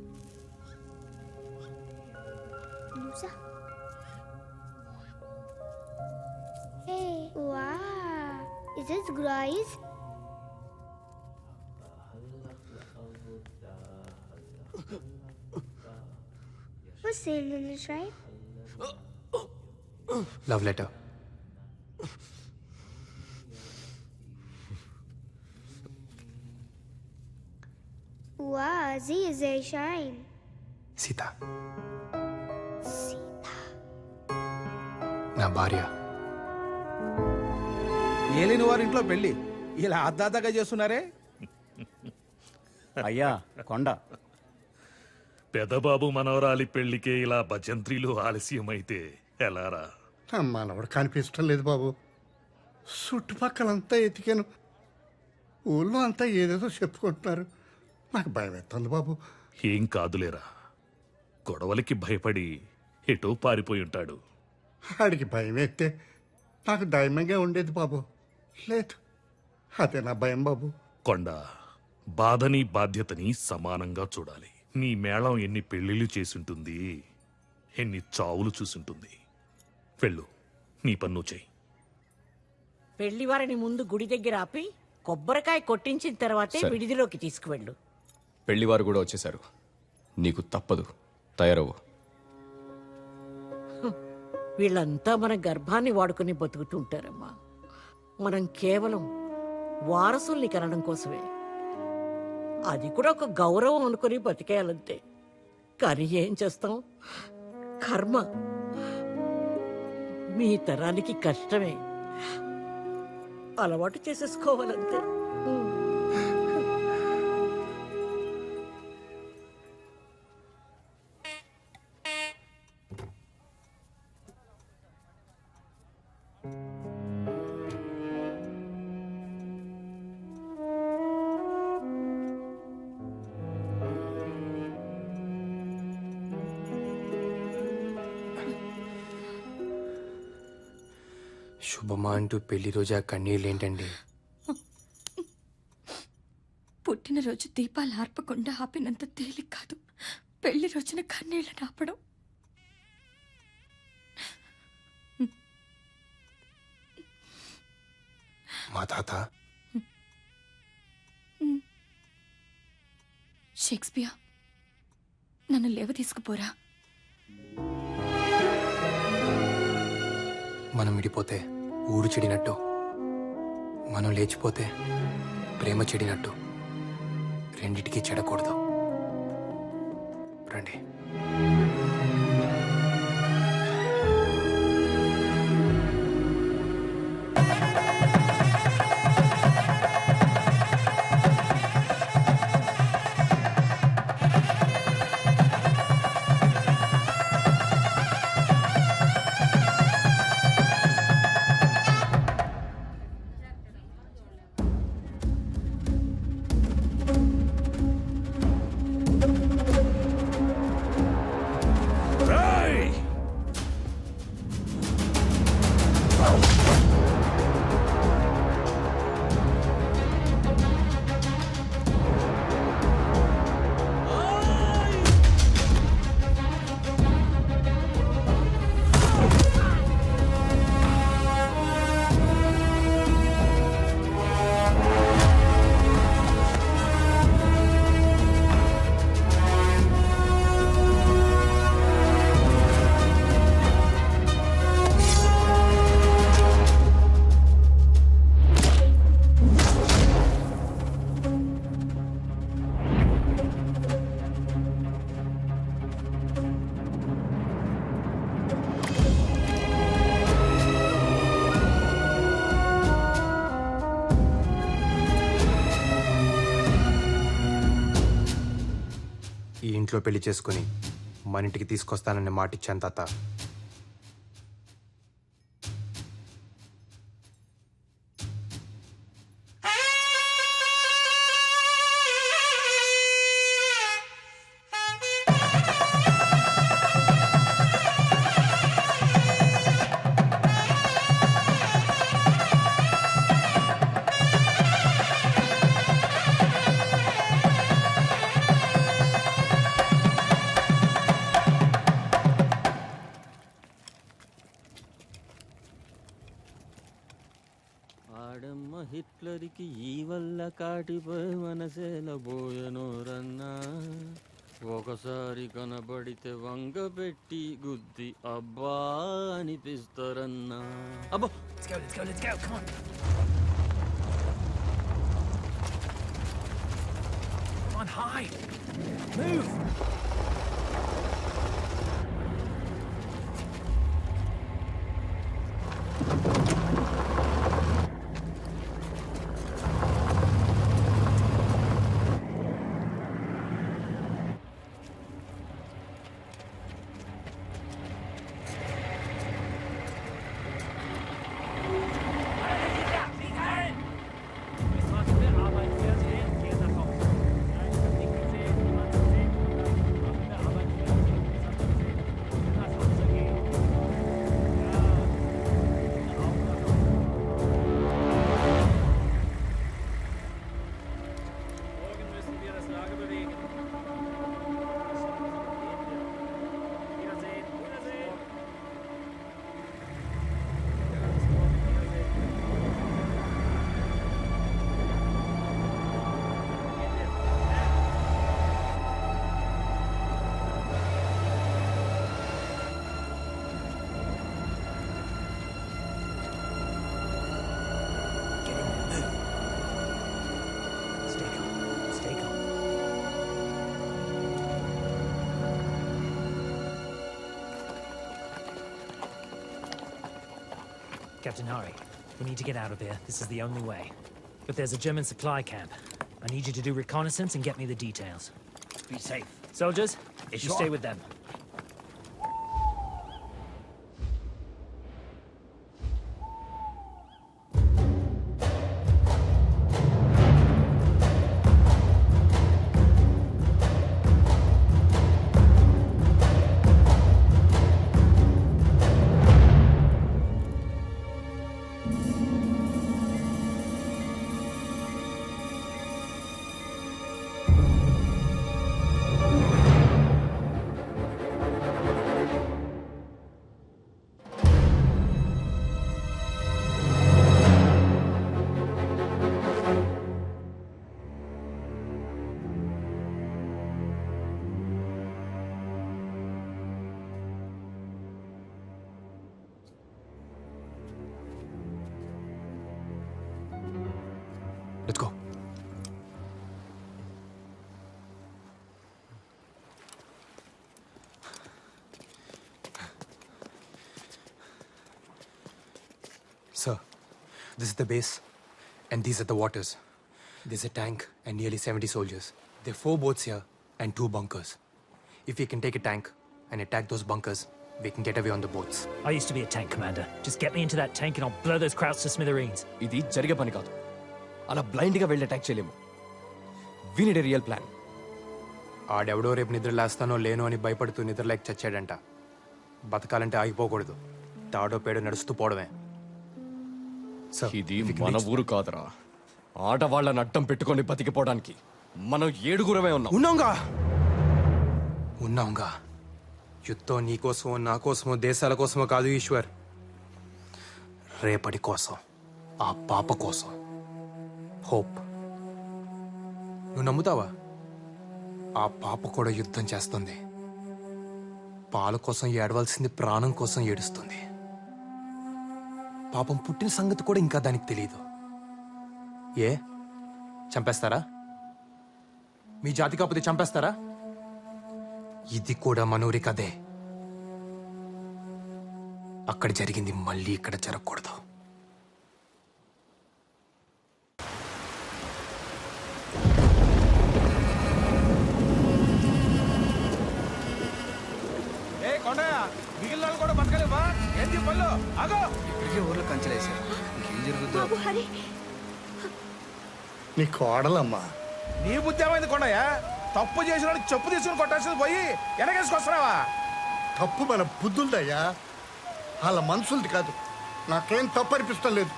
Hey, wow. Is this Grace? What's saying in this, right? Love letter. Wow, Z is a shine. Sita నా భార్య. ఏలిన వారింట్లో పెళ్లి ఇలా అద్దాతగా చేస్తున్నారే. అయ్యా కొండ పెదబాబు మనవరాలి పెళ్లికే ఇలా భజంత్రీలు ఆలస్యమైతే ఎలారా? మనవడు కనిపించడం లేదు బాబు. చుట్టుపక్కలంతా ఎతికాను, ఊళ్ళో అంతా ఏదేదో చెప్పుకుంటున్నారు. నాకు భయం ఎత్తుంది బాబు. ఏం కాదులేరా, గొడవలకి భయపడి ఎటో పారిపోయి ఉంటాడు. ఆడికి భయం ఎత్తే నాకు ధైర్యంగా ఉండేది బాబు. లేదు, అదే నా భయం బాబు. కొండ, బాధని బాధ్యతని సమానంగా చూడాలి. నీ మేళం ఎన్ని పెళ్లిళ్ళు చేసుంటుంది, ఎన్ని చావులు చూసుంటుంది. వెళ్ళు, నీ పన్ను చెయ్యి. పెళ్లివారిని ముందు గుడి దగ్గర ఆపి కొబ్బరికాయ కొట్టించిన తర్వాతే సరే. విడిదిలోకి తీసుకువెళ్ళు. పెళ్లివారు కూడా వచ్చేశారు. నీకు తప్పదు, తయారవు. వీళ్ళంతా మన గర్భాన్ని వాడుకుని బతుకుతుంటారమ్మా. మనం కేవలం వారసుల్ని కనడం కోసమే. అది కూడా ఒక గౌరవం అనుకుని బతికేయాలంతే. కానీ ఏం చేస్తాం, కర్మ. మీ తరానికి కష్టమే. అలవాటు చేసేసుకోవాలంతే. శుభమా అంటూ పెళ్లి రోజు ఆ కన్నీళ్ళు ఏంటండి? పుట్టినరోజు దీపాలు ఆర్పకుండా ఆపినంత తేలిక కాదు పెళ్లి రోజున కన్నీళ్ళని ఆపడం. మా తాత షేక్స్పియర్ నన్ను లేవ తీసుకుపోరా. మనం విడిపోతే ఊరు చెడినట్టు, మనం లేచిపోతే ప్రేమ చెడినట్టు, రెండిటికీ చెడకూడదు. రండి. ఈ ఇంట్లో పెళ్లి చేసుకుని మన ఇంటికి తీసుకొస్తానని మాటిచ్చాను తాత. హిట్లర్కి ఈ వల్ల కాటిపోయి మనసేలబోయనోరన్నా, ఒకసారి కనబడితే వంగ పెట్టి గుద్ది అబ్బా అనిపిస్తారన్నా. అబ్బో Let's go, come on. Come on, hide. Move. Captain Hari, We need to get out of here. This is the only way. But there's a German supply camp. I need you to do reconnaissance and get me the details. Be safe. Soldiers, you Sure. stay with them. Let's go. Sir, this is the base, and these are the waters. There's a tank and nearly 70 soldiers. There are 4 boats here and 2 bunkers. If we can take a tank and attack those bunkers, we can get away on the boats. I used to be a tank commander. Just get me into that tank and I'll blow those Krauts to smithereens. ఇది జరిగే పని కాదు. అలా బ్లైండ్గా వెళ్ళి attack చేయలేము. We need a real plan. ఆడెవడో రేపు నిద్ర లేస్తానో లేనో అని భయపడుతూ నిద్రలేక చచ్చాడంట. బతకాలంటే ఆగిపోకూడదు. తాడో పేడో నడుస్తూ పోవడమే. ఇది మన ఊరు కాదురా. ఆడవాళ్ళని అడ్డం పెట్టుకొని బతికిపోవడానికి మనం 7గురమే ఉన్నాం. ఉన్నాంగా. యుద్ధం నీకోసమో నా కోసమో దేశాల కోసమో కాదు ఈశ్వర్. రేపటి కోసం, ఆ పాప కోసం. హోప్. నువ్వు నమ్ముతావా? ఆ పాప కూడా యుద్ధం చేస్తుంది. పాల కోసం ఏడవలసింది ప్రాణం కోసం ఏడుస్తుంది. పాపం పుట్టిన సంగతి కూడా ఇంకా దానికి తెలియదు. ఏ చంపేస్తారా? మీ జాతి కాకపోతే చంపేస్తారా? ఇది కూడా మనూరి కదే. అక్కడ జరిగింది మళ్ళీ ఇక్కడ జరగకూడదు. మిగిలిన కూడా బతకలేవా? ఏంటి పళ్ళు? ఆగో! ఇప్పటికే ఊర్లో కంచెలేశారు. ఇంకేం జరుగుతుందో. బాబు హరి, నీ కోడలమ్మా. నీ బుద్ధి ఏమైంది కొండయ్య? తప్పు చేసిన చెప్పు తీసుకుని కొట్టాల్సింది పోయి వెనకేసుకొస్తున్నావా? తప్పు మన బుద్ధులదయ్యా, వాళ్ళ మనసులది కాదు. నాకేం తప్పు అనిపిస్తం లేదు.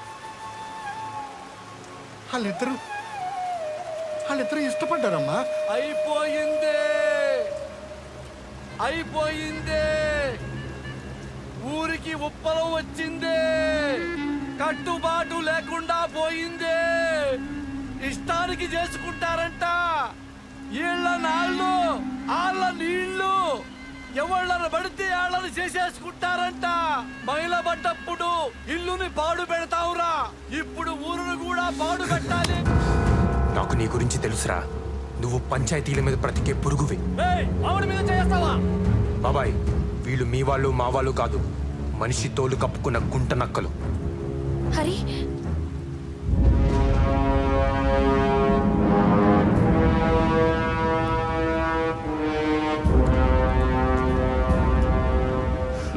వాళ్ళిద్దరూ ఇష్టపడ్డారమ్మా. అయిపోయిందే. ఊరికి ఉప్పలం వచ్చిందే. కట్టుబాటు లేకుండా పోయిందే. ఇష్టానికి చేసుకుంటారంట. ఈళ్ళ నాళ్ళు, ఆళ్ళ నీళ్లు, ఎవళ్ళని పడితే వాళ్ళని చేసేసుకుంటారంట. మహిళ పడ్డప్పుడు ఇల్లుని పాడు పెడతావురా, ఇప్పుడు ఊరును కూడా పాడు పెట్టాలి. నాకు నీ గురించి తెలుసురా. నువ్వు పంచాయతీల మీద బ్రతికే పురుగువి. ఆవిడ మీద చేస్తావా? బాబాయ్, వీళ్ళు మీ వాళ్ళు మా వాళ్ళు కాదు. మనిషి తోలు కప్పుకున్న గుంట నక్కలు. హరి,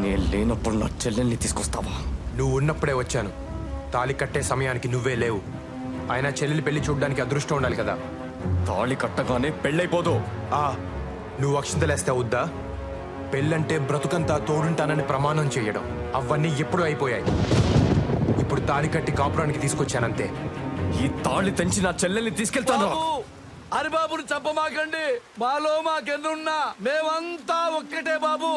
నేను లేనప్పుడు నా చెల్లెల్ని తీసుకొస్తావా? నువ్వు ఉన్నప్పుడే వచ్చాను. తాళి కట్టే సమయానికి నువ్వే లేవు. ఆయన చెల్లెలి పెళ్లి చూడడానికి అదృష్టం ఉండాలి కదా. తాళి కట్టగానే పెళ్ళైపోదు. నువ్వు అక్షింతలేస్తే అవుద్దా? పెళ్ళంటే బ్రతుకంతా తోడుంటానని ప్రమాణం చేయడం, అవన్నీ ఎప్పుడూ అయిపోయాయి. ఇప్పుడు తాళి కట్టి కాపురానికి తీసుకొచ్చానంతే. ఈ తాళి తెంచి నా చెల్లెల్ని తీసుకెళ్తాను. హరిబాబుని చంపమాకండి. మాలో మాకెన్నున్నా మేమంతా ఒక్కటే బాబు.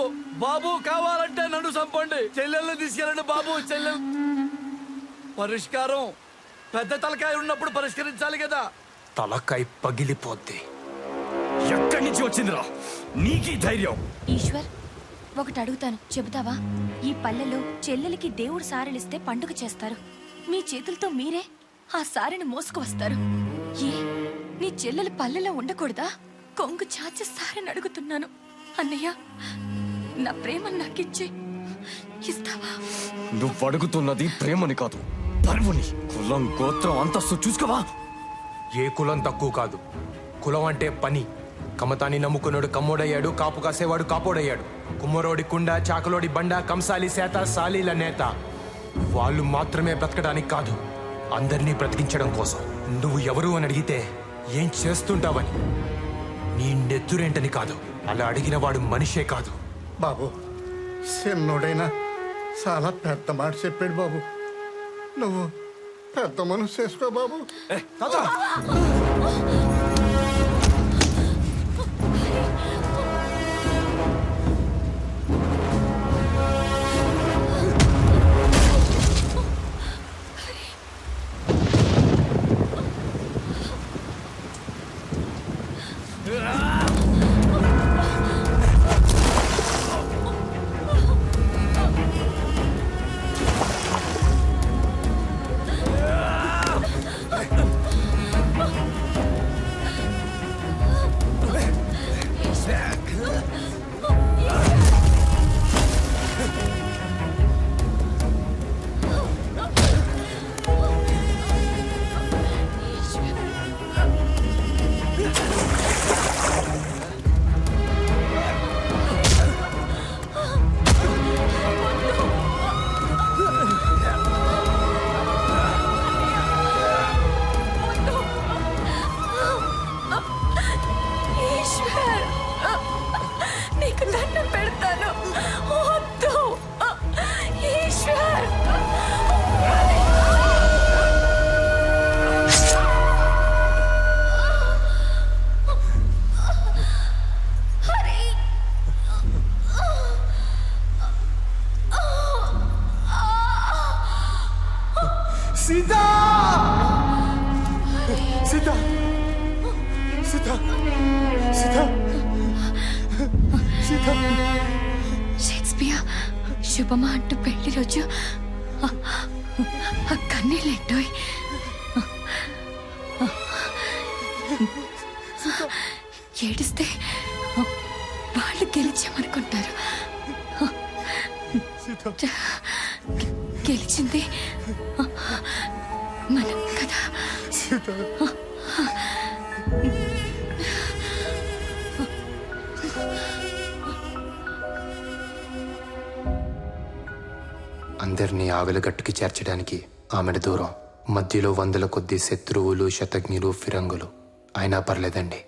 బాబు కావాలంటే నన్ను చంపండి, చెల్లెల్ని తీసుకెళ్ళండి బాబు. చెల్లెల్ పరిష్కారం పెద్ద తలకాయ ఉన్నప్పుడు పరిష్కరించాలి కదా. తలకాయ పగిలిపోద్ది. ఎక్కడి నుంచి వచ్చిందిరా నీకీ ధైర్యం? ఈశ్వర్, ఒకటి అడుగుతాను, చెబుతావా? ఈ పల్లెలో చెల్లెలికి దేవుడు సారెలిస్తే పండుగ చేస్తారు. మీ చేతులతో మీరే ఆ సారెని మోసుకు వస్తారు. ఏ నీ చెల్లెలు పల్లెలో ఉండకూడదా? కొంగు చాచి సారెని అడుగుతున్నాను. అన్నయ్య, నా ప్రేమ నాకిచ్చి ఇస్తావా? నువ్వు అడుగుతున్నది ప్రేమని కాదు, పరువుని కులం గోత్రం అంతస్తు చూసుకోవా. ఏ కులం తక్కువ కాదు. కులం అంటే పని. కమతాన్ని నమ్ముకున్నాడు కమ్మోడయ్యాడు, కాపు కాసేవాడు కాపోడయ్యాడు. కుమ్మరోడి కుండ, చాకలోడి బండ, కంసాలి సేత, సాలీల నేత. వాళ్ళు మాత్రమే బ్రతకడానికి కాదు, అందరినీ బ్రతికించడం కోసం. నువ్వు ఎవరు అని అడిగితే ఏం చేస్తుంటావని, నీ నెత్తురేంటని కాదు, అలా అడిగిన వాడు మనిషే కాదు. బాబు, చిన్నోడైనా చాలా పెద్ద మాట చెప్పాడు బాబు. నువ్వు పెద్ద మనసు చేసుకో బాబు. ఈశ్వర్, నీకు దండం పెడతాను. వద్దు ఈశ్వర్. సీతా! సీతా! సీతా! సీతా! సీతా! షేక్స్పియర్ శుభమా అంటూ పెళ్లి రోజు కన్నీళ్ళెట్టోయ్. ఏడిస్తే వాళ్ళు గెలిచామనుకుంటారు. గెలిచింది మనం కదా. అందరినీ ఆవిలగట్టుకి చేర్చడానికి ఆమెను దూరం, మధ్యలో వందల కొద్ది శత్రువులు, శతజ్ఞులు, ఫిరంగులు. అయినా పర్లేదండి,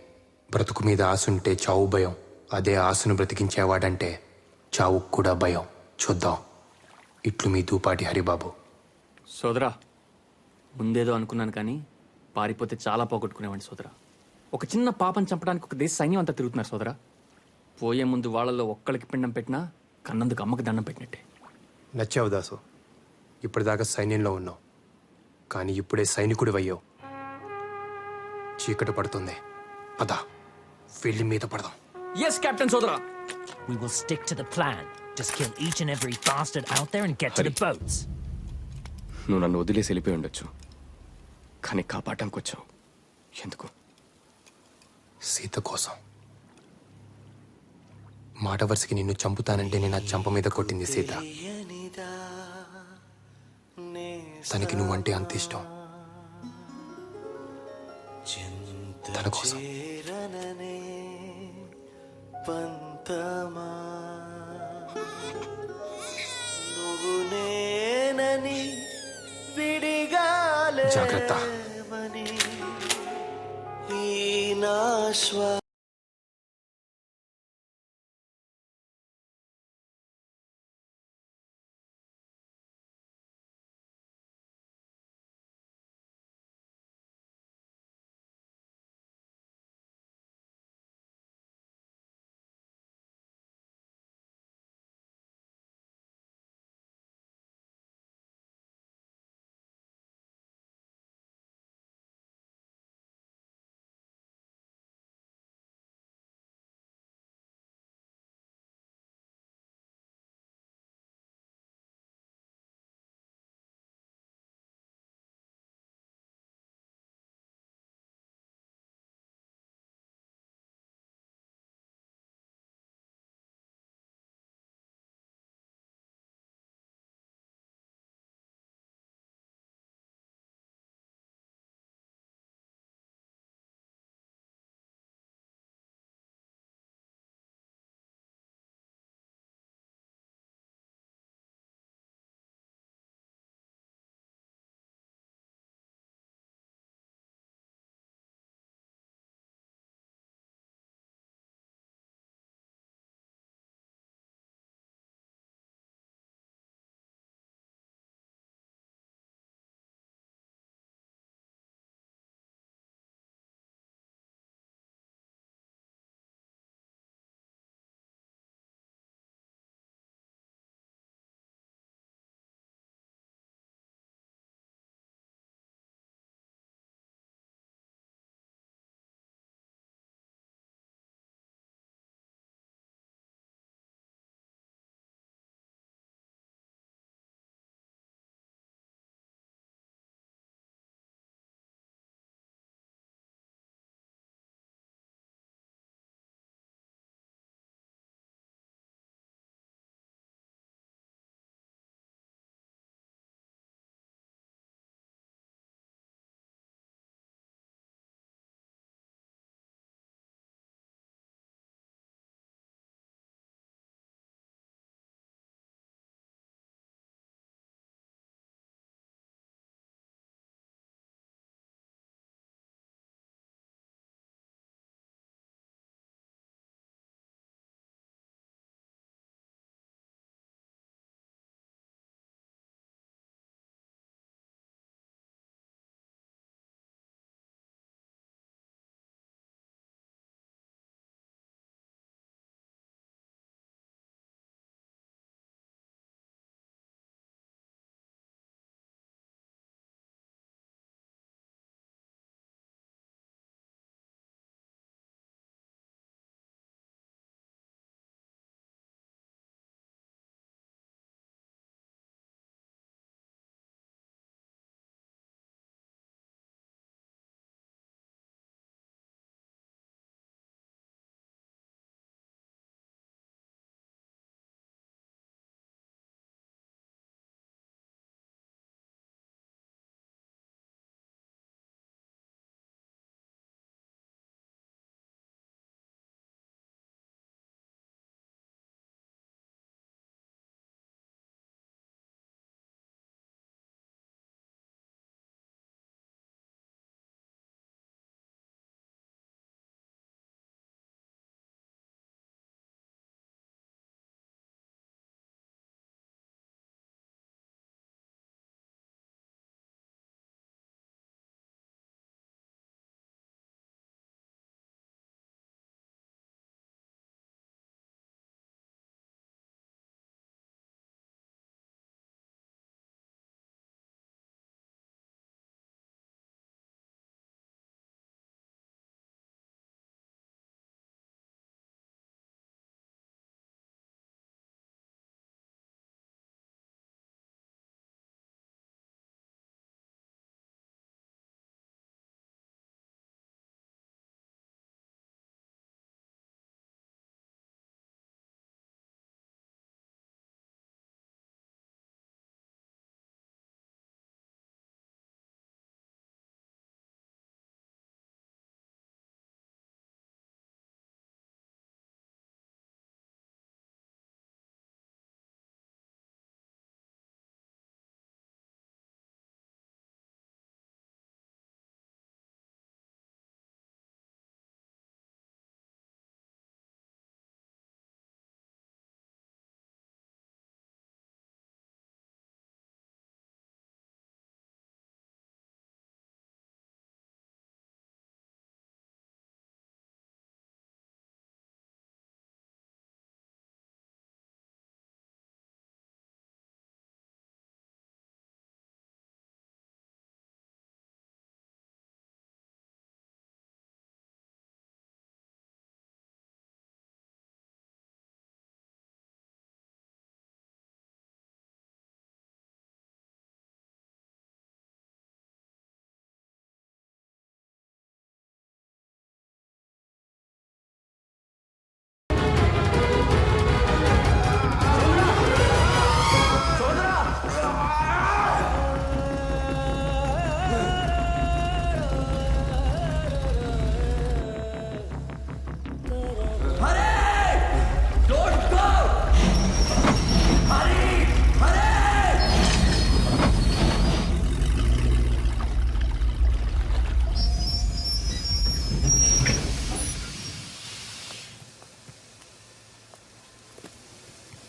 బ్రతుకు మీద ఆశుంటే చావు భయం. అదే ఆశను బ్రతికించేవాడంటే చావు కూడా భయం. చూద్దాం. ఇట్లు మీ దూపాటి హరిబాబు. సోదరా, ముందేదో అనుకున్నాను కానీ పారిపోతే చాలా పోగొట్టుకునేవాడిని సోదరా. ఒక చిన్న పాపని చంపడానికి ఒక దేశ సైన్యం అంతా తిరుగుతున్నారు సోదరా. పోయే ముందు వాళ్ళల్లో ఒక్కడికి పిండం పెట్టినా కన్నందుకు అమ్మకి దండం పెట్టినట్టే. నచ్చావు దాసు. ఇప్పటిదాకా సైన్యంలో ఉన్నావు, కానీ ఇప్పుడే సైనికుడు అయ్యావు. చీకటి పడుతుంది, పద ఫీల్డ్ మీద పడదాం. ఎస్ కెప్టెన్ సోదరా. We will stick to the plan. Just kill each and every bastard out there and get to the boats. నువ్వు నన్ను వదిలేసి వెళ్ళిపోయి ఉండొచ్చు, కానీ కాపాడటానికి వచ్చావు. ఎందుకు? సీత కోసం. మాట వరుసకి నిన్ను చంపుతానంటే నేను ఆ చంప మీద కొట్టింది సీత. తనకి నువ్వంటే అంత ఇష్టం. తన కోసం. జాగ్రత్త.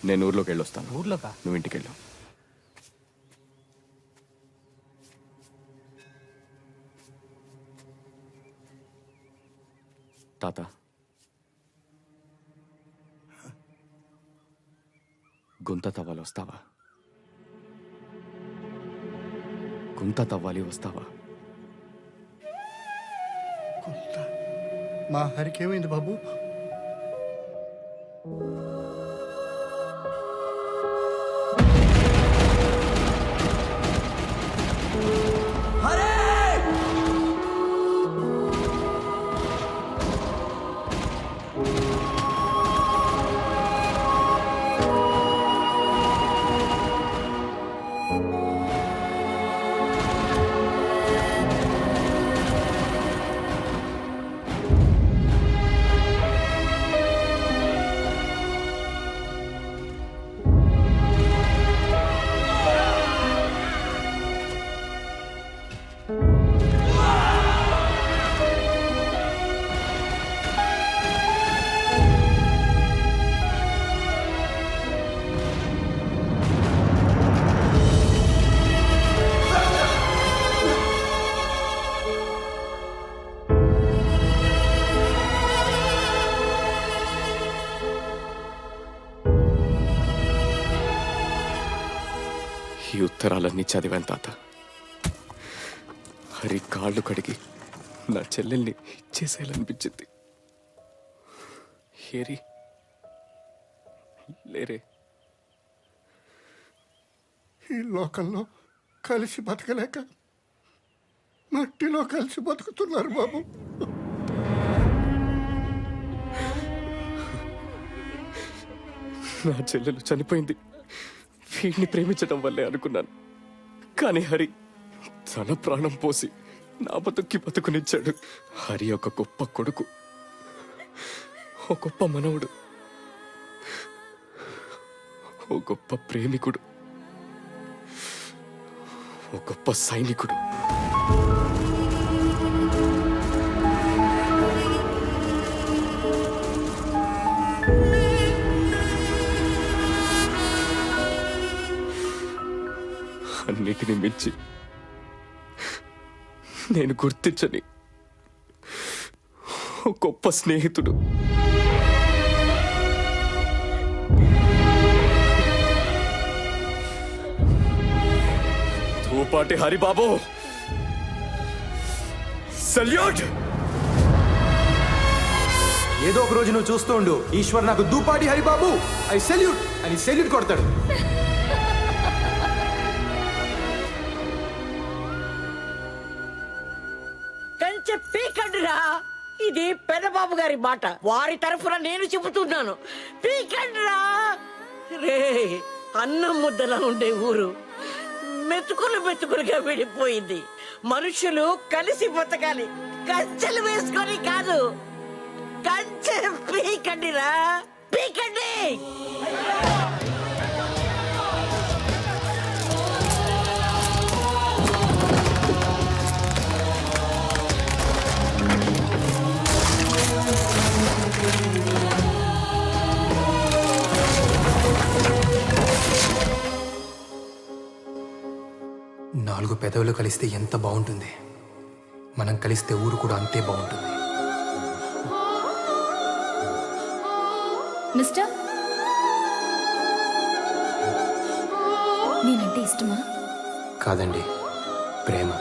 నేను ఊర్లోకి వెళ్ళొస్తాను. ఊర్లోకా? నువ్వు ఇంటికి వెళ్ళు. తాత, గుంత తవ్వాలి వస్తావా? గుంత తవ్వాలి వస్తావా? మా హరికి ఏమైంది బాబు? ఈ ఉత్తరాలన్నీ చదివాను తాత. హరి కాళ్ళు కడిగి నా చెల్లెల్ని ఇచ్చేసేయాలనిపించింది. హేరి లేరే. ఈ లోకంలో కలిసి బతకలేక మట్టిలో కలిసి బతుకుతున్నారు బాబు. నా చెల్లెలు చనిపోయింది వీడిని ప్రేమించడం వల్లే అనుకున్నాను. కానీ హరి తన ప్రాణం పోసి నా బతుకునిచ్చాడు. హరి ఒక గొప్ప కొడుకు, ఒక గొప్ప మనవుడు, ఓ గొప్ప ప్రేమికుడు, ఓ గొప్ప సైనికుడు. అన్నిటిని మించి నేను గుర్తించని ఓ గొప్ప స్నేహితుడు. దూపాటి హరిబాబు, సల్యూట్. ఏదో ఒక రోజు నువ్వు చూస్తూ ఉండు, ఈశ్వర్ నాకు దూపాటి హరిబాబు ఐ సెల్యూట్ అని సెల్యూట్ కొడతాడు. కంచె పీకండిరా. ఇది పెదబాబు గారి మాట, వారి తరఫున నేను చెబుతున్నాను. పీకండిరా. రే, అన్నం ముద్దలా ఉండే ఊరు మెతుకులు మెతుకులుగా విడిపోయింది. మనుషులు కలిసి బతకాలి, కంచెలు వేసుకొని కాదు. కంచె పీకండిరా, పీకండి. నాలుగు పెదవులు కలిస్తే ఎంత బాగుంటుంది, మనం కలిస్తే ఊరు కూడా అంతే బాగుంటుంది. మిస్టర్, నేనంటే ఇష్టమా? కాదండి, ప్రేమ.